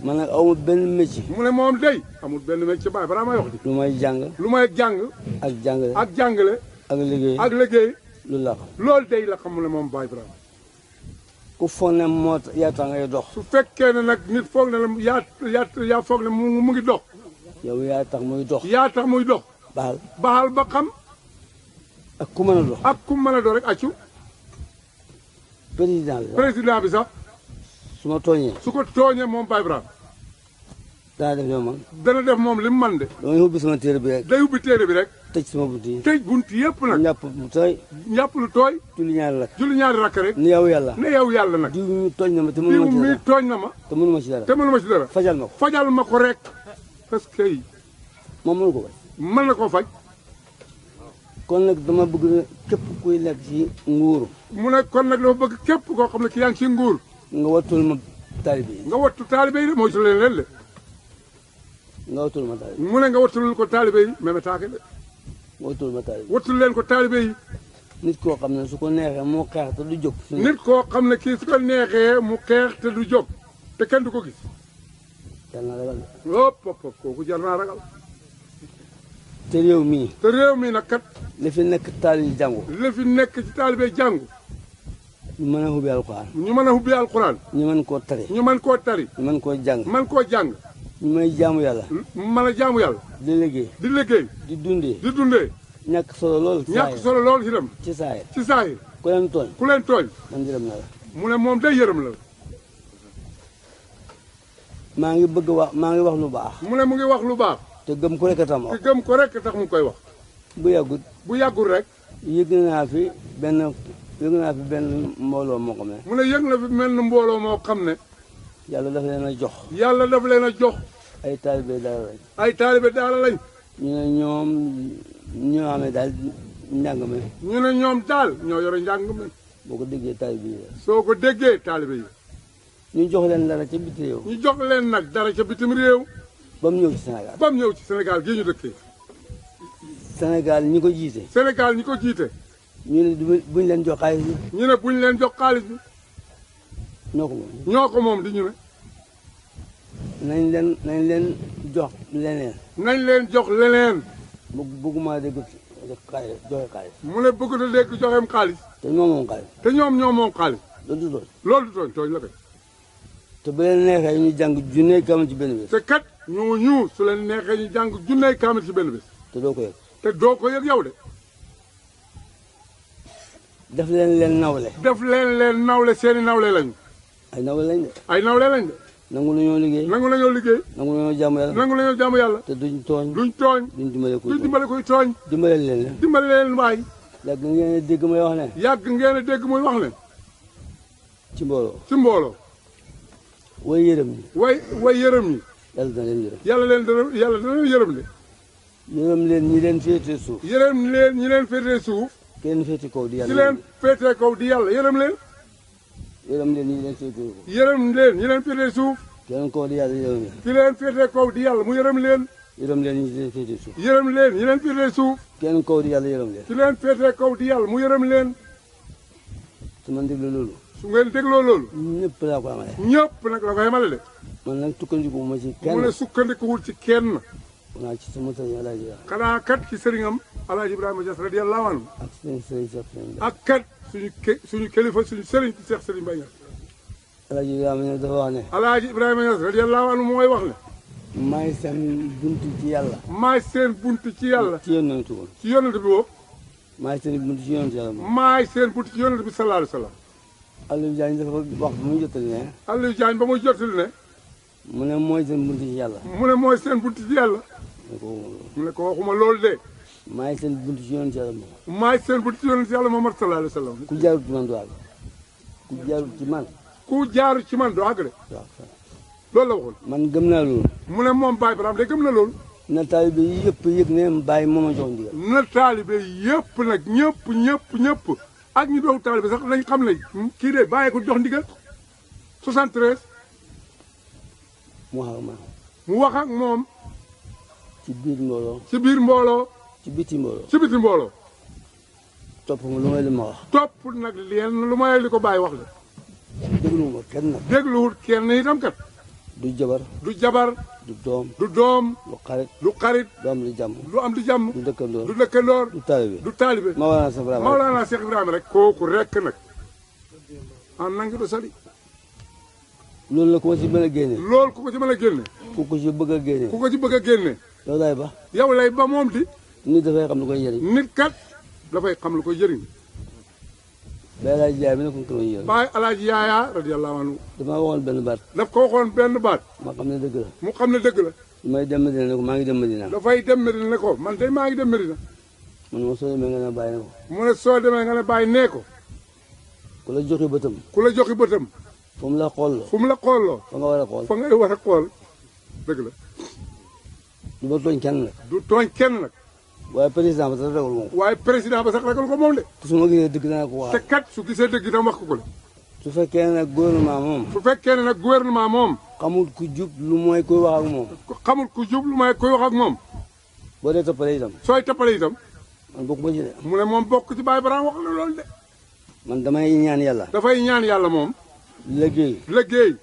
man nag amul benn métier. mu ne moom day amul benn métier Baye balaa may wax di. lu may jàng. lu may jàng. ak jàngale. ak jàngale. ak liggéey. ak liggéey. loolu la xam. loolu day la xam mu ne moom Baye Ibrahima. ku foog ne moo yaa tax ngay dox. su fekkee ne nag nit foog ne la yaa foog ne mu ngi dox. yow yaa tax muy dox. yaa tax muy dox. baxal ba xam. ak ku mën a dox. ak ku mën a dox rek accu. président bi sax. su ma tooñee. su ko tooñee moom Baye Ibrahima. dana def yow man. dana def moom li mu man de. damay ubbi sama téere bi rek. day ubbi téere bi rek. tëj sama bunt yi. tëj bunt yëpp nag. ñàpp lu tooy. ñàpp lu tooy. julli ñaari rakk. julli ñaari rakk rek. ne yow yàlla. ne yow yàlla nag. diw mi tooñ na ma te mënuma ci dara. diw mi tooñ na ma. te mënuma ci dara. te mënuma ci dara. fajal ma ko. fajal ma ko rek. parce que. moom mënu ko faj. mën na koo faj. kon nag dama bëgg képp kuy nekk ci nguur. mu ne kon nag dafa bëgg képp koo xam ne ki yaa ngi ci nguur. nga wattul ma taalibe yi. nga wattu taalibe yi de mooy su leen leen de. nga wattul ma taalibe yi. mu ne nga wattulul ko taalibe yi même taake de. nga wattul ma taalibe yi. wattul leen ko taalibe yi. nit koo xam ne su ko neexee mu xeex te du jóg. nit koo xam ne kii su ko neexee mu xeex te du jóg te kenn du ko gis. jar naa ragal. hop kooku jar naa ragal. te réew mii. te réew mii nag kat. li fi nekk taalibe jàngu. li fi nekk ci taalibe jàngu. ñu mën a ubbi alxuraan. ñu mën a ubbi alxuraan. ñu mën koo tari. ñu mën koo tari. ñu mën koo jàng. mën koo jàng. ñu may jaamu yàlla. mën a jaamu yàlla. di liggéey. di liggéey. di dundee. di dundee. ñàkk solo lool. ñàkk solo lool ci dem. ci saayir. ci saayir. ku leen tooñ. ku leen tooñ. man yërëm na la. mu ne moom day yërëm la. maa ngi wax lu baax. mu ne mu ngi wax lu baax. te gëm ko rek a tax ma wax. te gëm ko rek tax mu koy wax. bu yàggul. bu yàggul rek. yëg naa fi benn mbooloo moo xam ne. mu ne yëg na fi mel ni mbooloo moo xam ne. yàlla dafa leen a jox. yàlla dafa leen a jox. ay taalibe daara lañ. ay taalibe daara lañ. ñu ne ñoom ñoo amee daal njàng mi. ñu ne ñoom daal ñoo yore njàng mi. boo ko déggee taalibe yi la. soo ko déggee taalibe yi. ñu jox leen dara ca bitim réew. ñu jox leen nag dara ca bitim réew. ba mu ñëw ci Sénégal. ba mu ñëw ci Sénégal gii ñu dëkkee. Sénégal ñi ko jiite. Sénégal ñi ko jiite. ñu ne buñ leen jox xaalis bi. ñu ne buñ leen jox xaalis bi. ñoo ko moom. ñoo ko moom di ñu ne. nañ leen jox leneen. nañ leen jox leneen. bëgguma dégg joxe xaalis. mu ne bëgg na dégg joxeem xaalis. te ñoom moom xaalis. te ñoom moom xaalis. loolu du tooñ. loolu du tooñ tooñ la kay. te bu leen neexee ñu jàng junney kaamil ci benn bés. te kat ñu su leen neexee ñu jàng junney kaamil ci benn bés. te doo ko yëg. te doo ko yëg yow de. def leen nawle. def leen nawle seeni nawle lañu. ay nawle lañ de. ay nawle lañ de. nangu nañoo liggéey. nangu nañoo liggéey. nangu nañoo jaamu yàlla. nangu nañoo jaamu yàlla. te duñ tooñ. duñ tooñ. duñ dimbale kuy tooñ. dimbale leen. dimbale leen waay. yàgg ngeen a dégg muy wax ne. yàgg ngeen a dégg muy wax ne. ci mbooloo. ci mbooloo. way yërëm ñi. way yërëm ñi. yàlla dana leen yërëm. yàlla dana yërëm de. yërëm leen ñi leen féetee suuf. yërëm leen ñi leen féetee suuf. kenn féete kaw di yàlla. ci leen féetee kaw di yàlla yërëm leen. yërëm leen ñi leen féetee suuf. yërëm leen ñi leen féetee suuf. kenn kaw di yàlla yërëm leen. ci leen féetee kaw di yàlla mu yërëm leen. yërëm leen ñi leen féetee suuf. yërëm leen ñi leen féetee suuf. kenn kaw di yàlla yërëm leen. ci leen féetee kaw di yàlla mu yërëm leen. su ma dégloo loolu. su ngeen dégloo loolu. ñëpp laa ko amale. ñëpp nag la ko yemale de. man nag sukkandiku ma ci kenn. mu ne sukkandikuwul ci kenn. xanaa ci sama sëriñ Alaaji. xanaa kat ci sëriñam Alaaji Ibrahima Niass radiyallahu anhu. ak sëriñ Cheikh. ak kat suñu kilifa suñu sëriñ ci Cheikh Serigne Baye Niass. Alaaji Ibrahima Niass dafa wax ne. Alaaji Ibrahima Niass radiyallahu anhu mooy wax ne. maay seen buntu ci yàlla. maay seen buntu ci yàlla. ci yonent bi. ci yonent bi woo. maay seen buntu ci yonent yàlla moom. maay seen buntu ci yonent bi sallallahu alayhi wa sallam. Aliou Diagne dafa wax ba muy jottali ne. Aliou Diagne ba muy jottali ne. mu ne mooy seen buntu ci yàlla. mu ne mooy seen buntu ci yàlla. mu ne ko waxuma loolu de. maay seen buntu ci yonent yàlla moom. maay seen buntu ci yonent yàlla Muhammad sallallahu alayhi wa sallam. ku jaarut ci man du àgg. ku jaarut ci man. ku jaaru ci man du àgg de. waaw loolu la waxoon. man gëm naa loolu. mu ne moom Baye Ibrahima de gëm na loolu. na taalibe yëpp yëg ne Baye moo ma jox ndigal. na taalibe yëpp nag ñëpp ak ñu doon taalibe sax nañ xam ne kii de Baye ko jox ndigal 73. mu wax ak man. mu wax ak moom. ci biir mbooloo. ci biir mbooloo. ci biti mbooloo. ci biti mbooloo. topp nga lu may li ma wax. topp nag leen lu may li ko Baye wax la. dégluwul ma kenn nag. dégluwul kenn itam kat. du jabar. du jabar. du doom. du doom. du xarit. du xarit. du am lu jàmm. du am lu jàmm. du dëkkandoor. du dëkkandoor. du taalibe. du taalibe. Mawlana Cheikh Ibrahima rek. kooku rek nag. en nangi do sali. loolu la ku ko ci mën a génne. loolu ku ko ci mën a génne. ku ko ci bëgg a génne. ku ko ci bëgg a génne. yow lay ba. yow lay ba moom di. nit dafay xam lu koy jëriñ. nit kat dafay xam lu koy jëriñ. Baye Alaaji Yaaya bi ne ko jëriñ. Baye Alaaji Yaaya radiyallahu anhu. damaa waxoon benn baat. daf ko waxoon benn baat. ma xam ne dëgg la. mu xam ne dëgg la. may dem Medina ne ko maa ngi dem Medina. dafay dem Medina ne ko man tey maa ngi dem Medina. man ma soo demee nga ne bàyyi ne ko. mu ne soo demee nga ne bàyyi nee ko. ku la joxi bëtam. ku la joxi bëtam. fu mu la xoolloo. fu mu la xoolloo. fa nga war a xool. fa ngay war a xool dëgg la. du ma tooñ kenn nag. du tooñ kenn nag. waaye président ba sax ragal moom. waaye président ba sax ragal ko moom de. te su ma gisee dëgg dana ko wax. te kat su gisee dëgg itam wax ko la. su fekkee ne nag gouvernement moom. su fekkee ne nag gouvernement moom. xamul ku jub lu mooy koy wax ak moom. xamul ku jub lu mooy koy wax ak moom. boo dee toppale itam. sooy toppale itam. man bokk ma ci de. mu ne moom bokk ci Baye Ibrahima wax la loolu de. man damay ñaan yàlla. dafay ñaan yàlla moom. liggéey.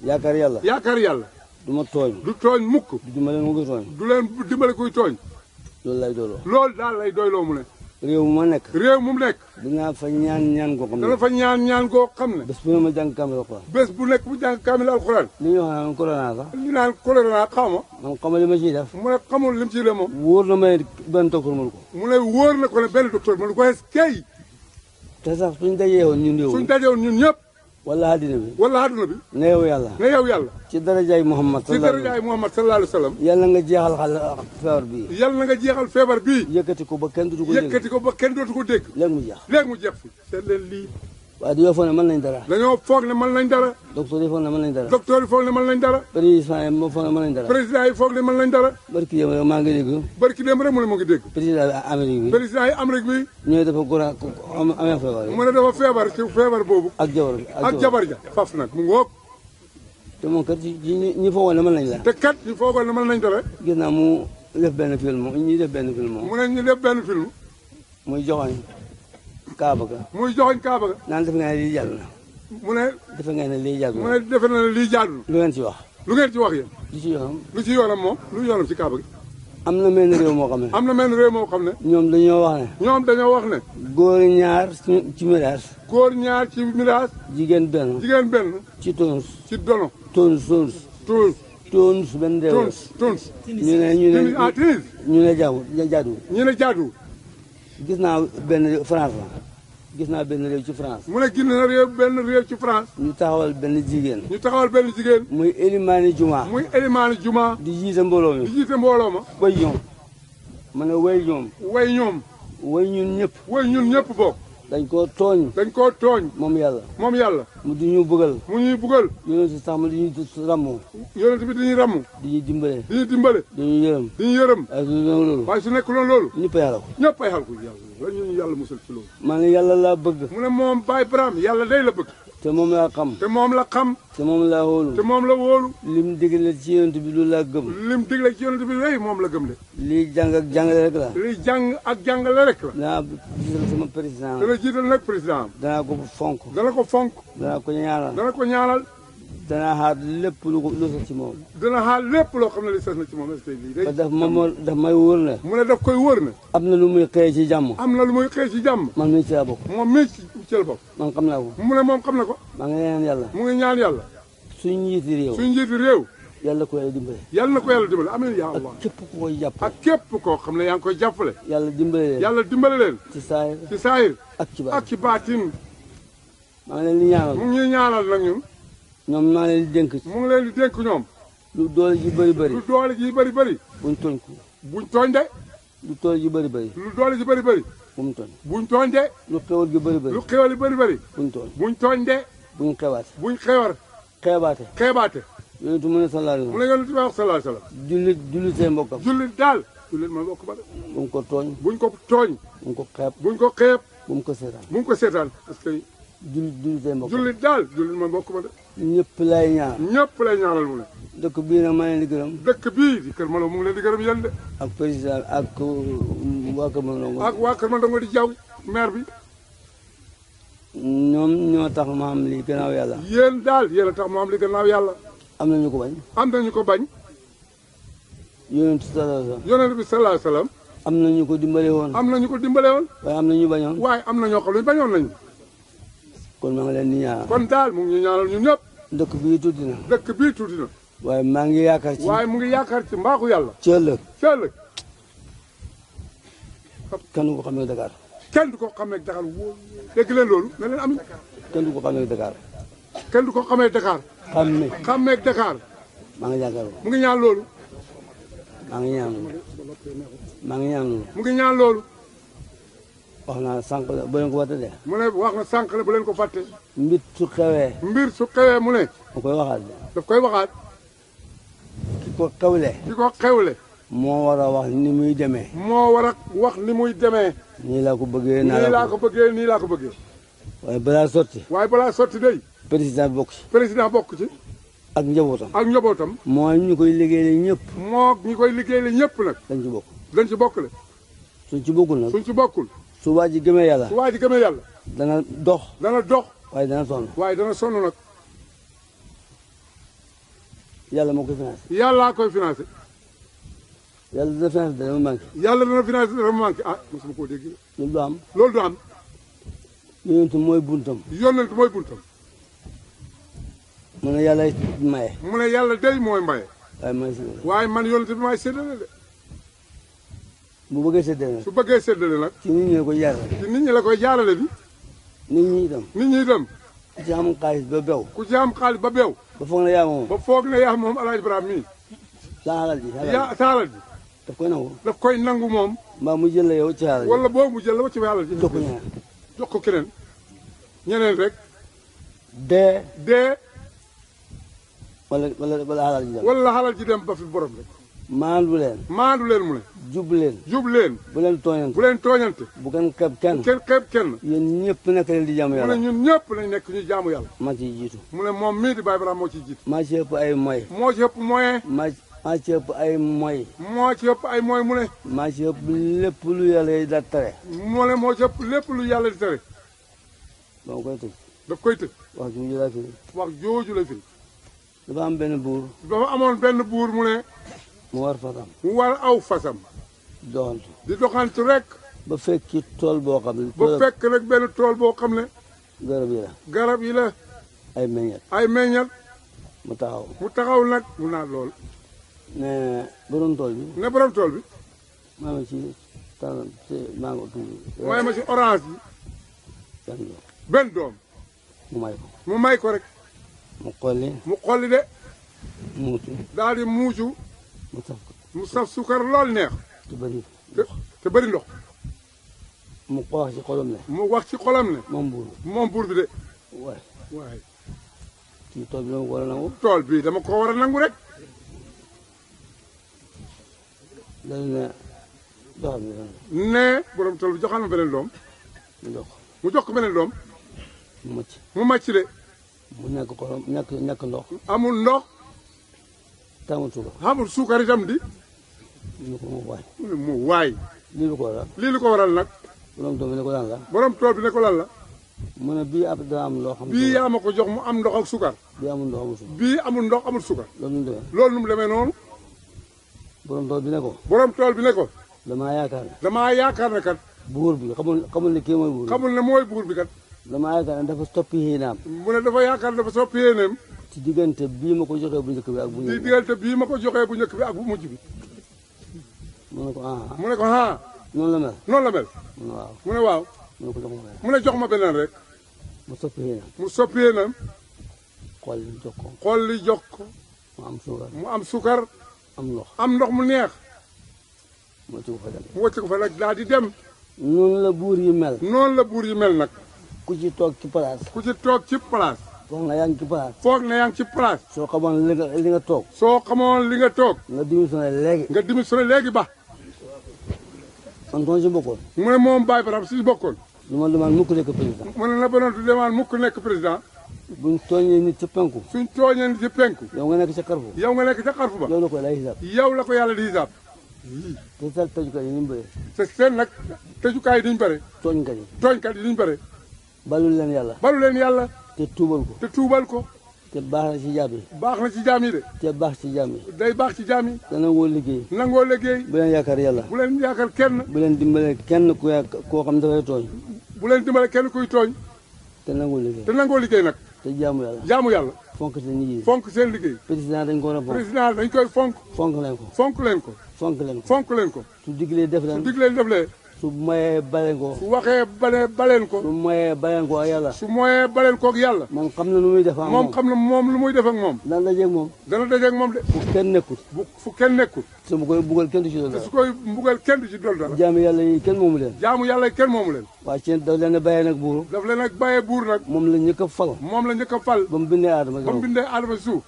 yaakaar yàlla. du ma tooñ. du tooñ mukk. du dimbale mu koy tooñ. du leen dimbale kuy tooñ. loolu lay doyloo. loolu daal lay doyloo mu ne. réew mu ma nekk. réew mu nekk. dinaa fa ñaan goo xam ne. dana fa ñaan goo xam ne. bés bu ne ma jàng kaamil alxuraan. bés bu nekk bu jàng kaamil alxuraan. li ñuy wax naan corona sax. li naan corona xaw ma. man xamal li ma ciy def. mu ne xamul li mu ciy def moom. wóor na ma benn docteur mënu ko. mu ne wóor na ko ne benn docteur mënu ko kay. te sax suñ dajee woon ñun réew. suñ dajee woon ñun ñëpp. wala àddina bi. ne yow yàlla. ci darajaay Muhammad. sallallahu alayhi wa sallam. yàlla nga jeexal feebar bii. yàlla nga jeexal feebar bii. yëkkati ko ba kenn dootu ko dégg. yëkkati ko ba kenn dootu ko dégg. léegi mu jeex fi. seet leen lii. waaye dañoo foog ne mën nañ dara. dañoo foog ne mën nañ dara. docteur yi foog ne mën nañ dara. docteur yi foog ne mën nañ dara. président yi foog ne mën nañ dara. président yi foog ne mën nañ dara. barki démb rek maa ngi dégg. barki démb rek mu ne mu ngi dégg. président Amérique bi. président yi Amérique bi. ñooy dafa amee feebar. mu ne dafa feebar ci feebar boobu. ak jabar ja faf nag mu ngoog. te moom kat ñi foogoon ne mën nañ la. te kat ñi foogoon ne mën nañ dara. gis naa mu def benn film ñi def benn film. mu ne ñu def benn film. muy joxoñ Kaaba ga. muy joxoñ Kaaba ga. naan defe nga ne lii jàll na. mu ne. defe nga ne lii jàll na. mu ne defe na ne lii jàll na. lu ngeen ci wax. lu ngeen ci wax yéen. lu ci yoonam. lu ci yoonam moom lu yoonam ci Kaaba gi. am na menn réew moo xam ne. am na menn réew moo xam ne. ñoom dañoo wax ne. ñoom dañoo wax ne. góor ñaar ci miraas. góor ñaar ci miraas. jigéen benn. jigéen benn. ci tonus. ci dono. tonus. tonus benn réew. tonus. ñu ne jaadu. ñu ne jaadu. gis naa benn France la. gis naa benn réew ci France. mu ne gis na benn réew ci France. ñu taxawal benn jigéen. muy élimaani juma. di jiite mbooloo mi. ma. way ñoom. ma ne way ñoom. way ñun ñëpp. bokk. dañ koo tooñ. moom yàlla. mu di ñu bëggal. yonent bi sax mu di ñu ràmmu. yonent bi di ñu ràmmu. di ñu dimbale. di ñu yërëm. waaye su nekk loolu. ñëpp a yàlla ko. la ñu yàlla musal ci loolu. ma ne yàlla laa bëgg. mu ne moom Baye Braham yàlla day la bëgg. te moom laa xam. te moom la wóolu. lim digle ci yonent bi lu laa gëm. moom la gëm de. lii jàng ak jàngale rek la. lii jàng ak jàngale rek la. danaa jiital sama président. dana jiital nag président am. danaa ko fonk. danaa ko ñaanal. danaa xaar lépp lu sax ci moom. dana xaar lépp loo xam ne li sas na ci moom est-ce que lii day. daf may wóor ne. mu ne daf koy wóor ne. am na lu muy xëy ci jàmm. man mii ci la bokk. moom mii ci la bokk. man xam naa ko. mu ne moom xam na ko. maa ngi ñaan yàlla. mu ngi ñaan yàlla. suñ njiiti réew. yàlla ko yàlla dimbale. amiin yaa Allah. ak képp ku koy jàppale. ak képp koo xam ne yaa ngi koy jàppale. yàlla dimbale leen. ci saayir. ak ci baatin. maa ngi leen di ñaanal. mu ngi ñaanal nag ñun. ñoom maa leen di dénk. mu ngi leen di dénk ñoom. lu doole ji bëri. buñ tooñ ko. buñ tooñ de. lu doole ji bëri. lu doole ji bëri. buñ tooñ. buñ tooñ de. lu xewal gi bëri. lu xewal gi bëri. buñ tooñ de. buñ xewaate. xeebaate. yonent mu ne sallallahu alayhi wa sallam. mu ne yonent wax sallallahu alayhi wa sallam. jullit seen mbokkam. jullit mooy mbokk ba de. buñ ko tooñ. buñ ko xeeb. buñ ko seetaan. parce que. jullit seen mbokkam. jullit mooy mbokk ba de. ñëpp lay ñaanal mu ne. dëkk bii nag maa leen di gërëm. dëkk bii di Kër Malo mu ngi leen di gërëm yéen de. ak président ak waa Kër Mandongo. ak waa Kër Mandongo di jaw maire bi. ñoom ñoo tax ma am lii gannaaw yàlla. yéen a tax ma am lii gannaaw yàlla. am nañu ko bañ. yonent bi sallallahu alayhi wa sallam. am nañu ko dimbale woon. waaye am na ñu bañoon. waaye am na ñoo xam ne bañoon nañu. kon maa ngi leen di ñaanal. kon daal mu ngi ñu ñaanal ñun ñëpp. dëkk bii tuuti na. waaye maa ngi yaakaar ci. waaye mu ngi yaakaar ci mbaaxu yàlla. ci ëllëg. kenn du ko xamee Dakar. kenn du ko xamee Dakar wóor dégg leen loolu ne leen am. kenn du ko xamee Dakar. kenn du ko xamee Dakar. xamee Dakar. maa ngi yaakaar mu ngi ñaan loolu. maa ngi ñaan loolu. mu ngi ñaan loolu. wax naa sànq la bu leen ko fàtte de. mu ne wax na sànq la bu leen ko fàtte. mbir su xewee. mu ne. da koy waxaat de. daf koy waxaat. ki ko xewle. moo war a wax ni muy demee. nii laa ko bëggee nii laa ko bëggee. waaye balaa sotti. day. président bokk ci. ak njabootam. moo ñu koy liggéeyal ñëpp. nag. dañ ci bokk le. suñ ci bokkul. su waa ji gëmee yàlla. dana dox. waaye dana sonn. nag. yàlla moo koy financé. yàllaa koy financé. yàlla dana financé dana manqué. ah mosuma koo dégg. loolu du am. yonent mooy buntam. mu ne yàlla maye. mu ne yàlla day mooy maye. waaye man yonent bi maay séddale de. bu bëggee séddale nag. su bëggee séddale nag. ci nit ñi la koy jaarale. bi. nit ñi itam. ku ci am xaalis ba bew. ba foog ne yaa moom. Alaaji Ibrahima mii. sa alal ji. daf koy nangu moom. mbaa mu jël la yow ci alal ji. wala boobu mu jël la ci alal ji. jox ko keneen. ñeneen rek. dee. wala alal ji dem. wala alal ji dem ba fi borom rek. maandu leen mu ne. jub leen. bu leen tooñante. bu kenn xeeb kenn. yéen ñëpp nekk leen di jaamu yàlla. mu ne ñun ñëpp lañ nekk ñu jaamu yàlla. maa ciy jiitu. mu ne moom mii di Baye Ibrahima moo ciy jiitu. maa ci ëpp ay moy. moo ci ëpp moyen. maa ci ëpp ay moy. mu ne. maa ci ëpp lépp lu yàlla yi da tere. mu ne moo ci ëpp lépp lu yàlla di tere. dama koy tëj. daf koy tëj. wax jooju la firi. wax jooju la firi. dafa am benn buur. dafa amoon benn buur mu ne. mu war fasam. mu war aw fasam. doxantu. di doxantu rek. ba fekki tool boo xam ne. ba fekk nag benn tool boo xam ne. garab yi la. garab yi la. ay meññat. ay meññat. mu taxaw. mu taxaw nag mu naan lool. ne borom tool bi. ne borom tool bi. maa ngi ci tànn mango tuuti. waaye ma ci orange bi. benn doom. benn doom. mu may ko. mu may ko rek. mu xolli. mu xolli de. muucu. daal di muucu. mu saf ko. mu saf sukar lool neex. te bëri. te bëri ndox. mu wax ci xolam ne. mu wax ci xolam ne. moom buur bi de. waaye. kii tool bi dama ko war a nangu. tool bi dama ko war a nangu rek. dañu ne joxal ma beneen. ne borom tool bi joxal ma beneen doom. mu jox ko beneen doom. mu màcc de. mu ñàkk xolam ñàkk ndox. amul ndox. te amul suukar. amul suukar itam di. mu waay. lii lu ko waral. lii lu ko waral nag. borom tool bi ne ko lan la. borom tool bi ne ko lan la. mu ne bii ab daa am loo xam. bii yaa ma ko jox mu am ndox ak suukar. bii amul ndox amul suukar. bii amul ndox amul suukar. loolu nu mu demee noonu. borom tool bi ne ko. borom tool bi ne ko. damaa yaakaar ne. damaa yaakaar ne kat. buur bi xamul ne kii mooy buur bi. xamul ne mooy buur bi kat. damaa yaakaar ne dafa soppi yéenaam. mu ne dafa yaakaar ne dafa soppi yéeneem. ci diggante bii ma ko joxee bu njëkk bi ak bu. ci diggante bii ma ko joxee bu njëkk bi ak bu mujj bi. mu ne ko ah. mu ne ko ah. noonu la mel. noonu la mel. mu ne waaw. mu ne waaw. mu ne jox ma beneen rek. mu soppi yéenaam. mu soppi yéeneem. xool li jox ko. xool li jox ko. mu am suukar. mu am suukar. am ndox mu neex. mu wëcc ko fa dem. mu wëcc ko fa nag daal di dem. noonu la buur yi mel. noonu la buur yi mel nag. ku ci toog ci place. ku ci toog ci place. foog na yaa ngi ci place. foog na yaa ngi ci place. soo xamoon li nga toog. soo xamoon li nga toog. nga démissionné léegi. nga démissionné léegi ba. man doon si bokkoon. mu ne moom Baye Barham si bokkoon. du ma demaan mukk nekk président. mu ne la ba du demaan mukk nekk président. buñ tooñee nit ci penku. suñ tooñee nit ci penku. yow nga nekk ca xarfu. yow nga nekk ca xarfu ba. yow la ko lay hisaab. yow la ko yàlla di hisaab. te seen tëjukaay yi ni mu bëree. te seen nag tëjukaay yi duñ bëre. tooñkat yi duñ bëre. balul leen yàlla. balul leen yàlla. te tuubal ko. te tuubal ko. te baax na ci jaam yi. baax na ci jaam yi de. te baax ci jaam yi. day baax ci jaam yi. te nangoo liggéey. nangoo liggéey. bu leen yaakaar yàlla. bu leen yaakaar kenn. bu leen dimbale kenn koo xam dafay tooñ. bu leen dimbale kenn kuy tooñ. te nangoo liggéey. te nangoo liggéey nag. te jaamu yàlla. jaamu yàlla. fonk seen liggéey. fonk seen liggéey. président dañ ko war a fonk. président dañ koy fonk. fonk leen ko. fonk leen ko. fonk leen ko. fonk leen ko. su diglee def leen. su diglee def leen. su mayee baleen ko. su waxee baleen ko. su mayee baleen ko ak yàlla. su moyee baleen ko ak yàlla. moom xam na lu muy def ak moom. moom xam na moom lu muy def ak moom. dana dajeeg moom. dana dajeeg moom de. fu kenn nekkul. fu kenn nekkul. te bu koy bugal kenn du ci doon dara. te su koy mbugal kenn du ci doon dara. jaamu yàlla yi kenn moomu leen. jaamu yàlla yi kenn moomu leen. waaye ci daf leen a bàyyee nag buur. daf leen a bàyyee buur nag. moom la njëkk a fal. moom la njëkk a fal. ba mu bindee aadama ba mu bindee aadama suuf.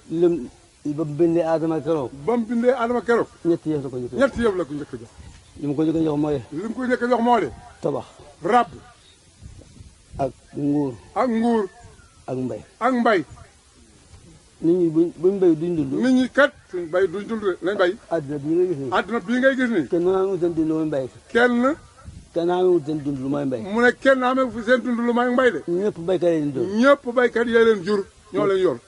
ba mu bindee aadama keroog. ba mu bindee aadama keroog. ñetti yëf la ko njëkk a jox. ñetti yëf la ko njëkk a jox. li mu ko njëkk a jox mooy. li mu ko njëkk a jox moo de. tabax. rab. ak nguur. ak nguur. ak mbay. ak mbay. nit ñi buñ mbay duñ dund. nit ñi kat suñ bay duñ dund nañ bay. àdduna bii ngay gis nii. àdduna bii ngay gis nii. kenn amul seen dund lu may mbay. kenn amul seen dund lu may mbay. mu ne kenn amee fu seen dund lu may mbay de. ñëpp baykat yi doon. ñëpp baykat yee leen jur ñoo leen yor.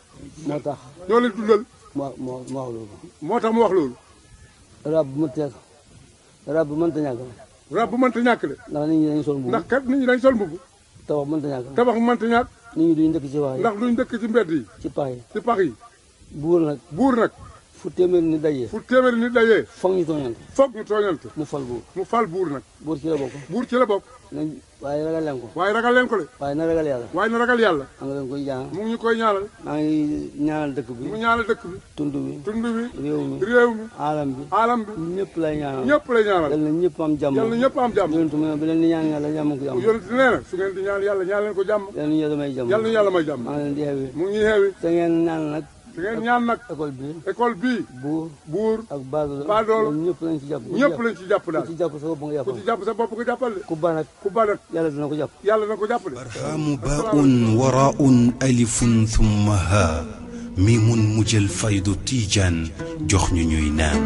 moo tax. ñoo leen dundal. moo wax loolu. moo tax mu wax loolu. rab bu mënta ñàkk. rab bu mënta ñàkk de. ndax nit ñi dañu sol mbubu. ndax kat nit ñi dañu sol mbubu. tabax mënta ñàkk. tabax mënta ñàkk. nit ñi duñ dëkk ci wax yi. ndax duñ dëkk ci mbedd yi. ci pax yi. ci pax yi. buur nag. fu téeméeri nit dajee. fu téeméeri nit dajee. foog ñu tooñante. foog ñu tooñante. mu fal buur. mu fal buur nag. buur ci la bokk. buur ci la bokk. waaye ragal leen ko. waaye ragal leen ko de. waaye na ragal yàlla. waaye na ragal yàlla. maa ngi leen koy ñaanal. mu ngi ñu koy ñaanal. maa ngi ñaanal dëkk bi. mu ñaanal dëkk bi. tund bi. réew mi. aalam bi. ñëpp lay ñaanal. ñëpp lay ñaanal. yal na ñëpp am jàmm. yal na ñëpp am jàmm. yonent mu ne bu leen di ñaan yàlla ñaan ko jàmm. yonent nee na su ngeen di ñaan yàlla ñaan leen ko jàmm. yal na yàlla may jàmm. yal na yàlla may jàmm. maa ngi leen di xewi. mu ngi xewi. te ngeen ñaan nag. te ngeen ñaan nag. école bii. buur. ak baadoolo. ñëpp lañ ci jàpp. ñëpp lañ ci jàpp daal. ku ci jàpp sa bopp nga jàppal. ku ci jàpp sa bopp nga jàppal de. ku ba nag. yàlla dina ko jàpp. yàlla dina ko jàpp de. barhaamu baaun waraun alifun thumma haa miimun mujjal faydu tiijaan jox ñu ñuy naan.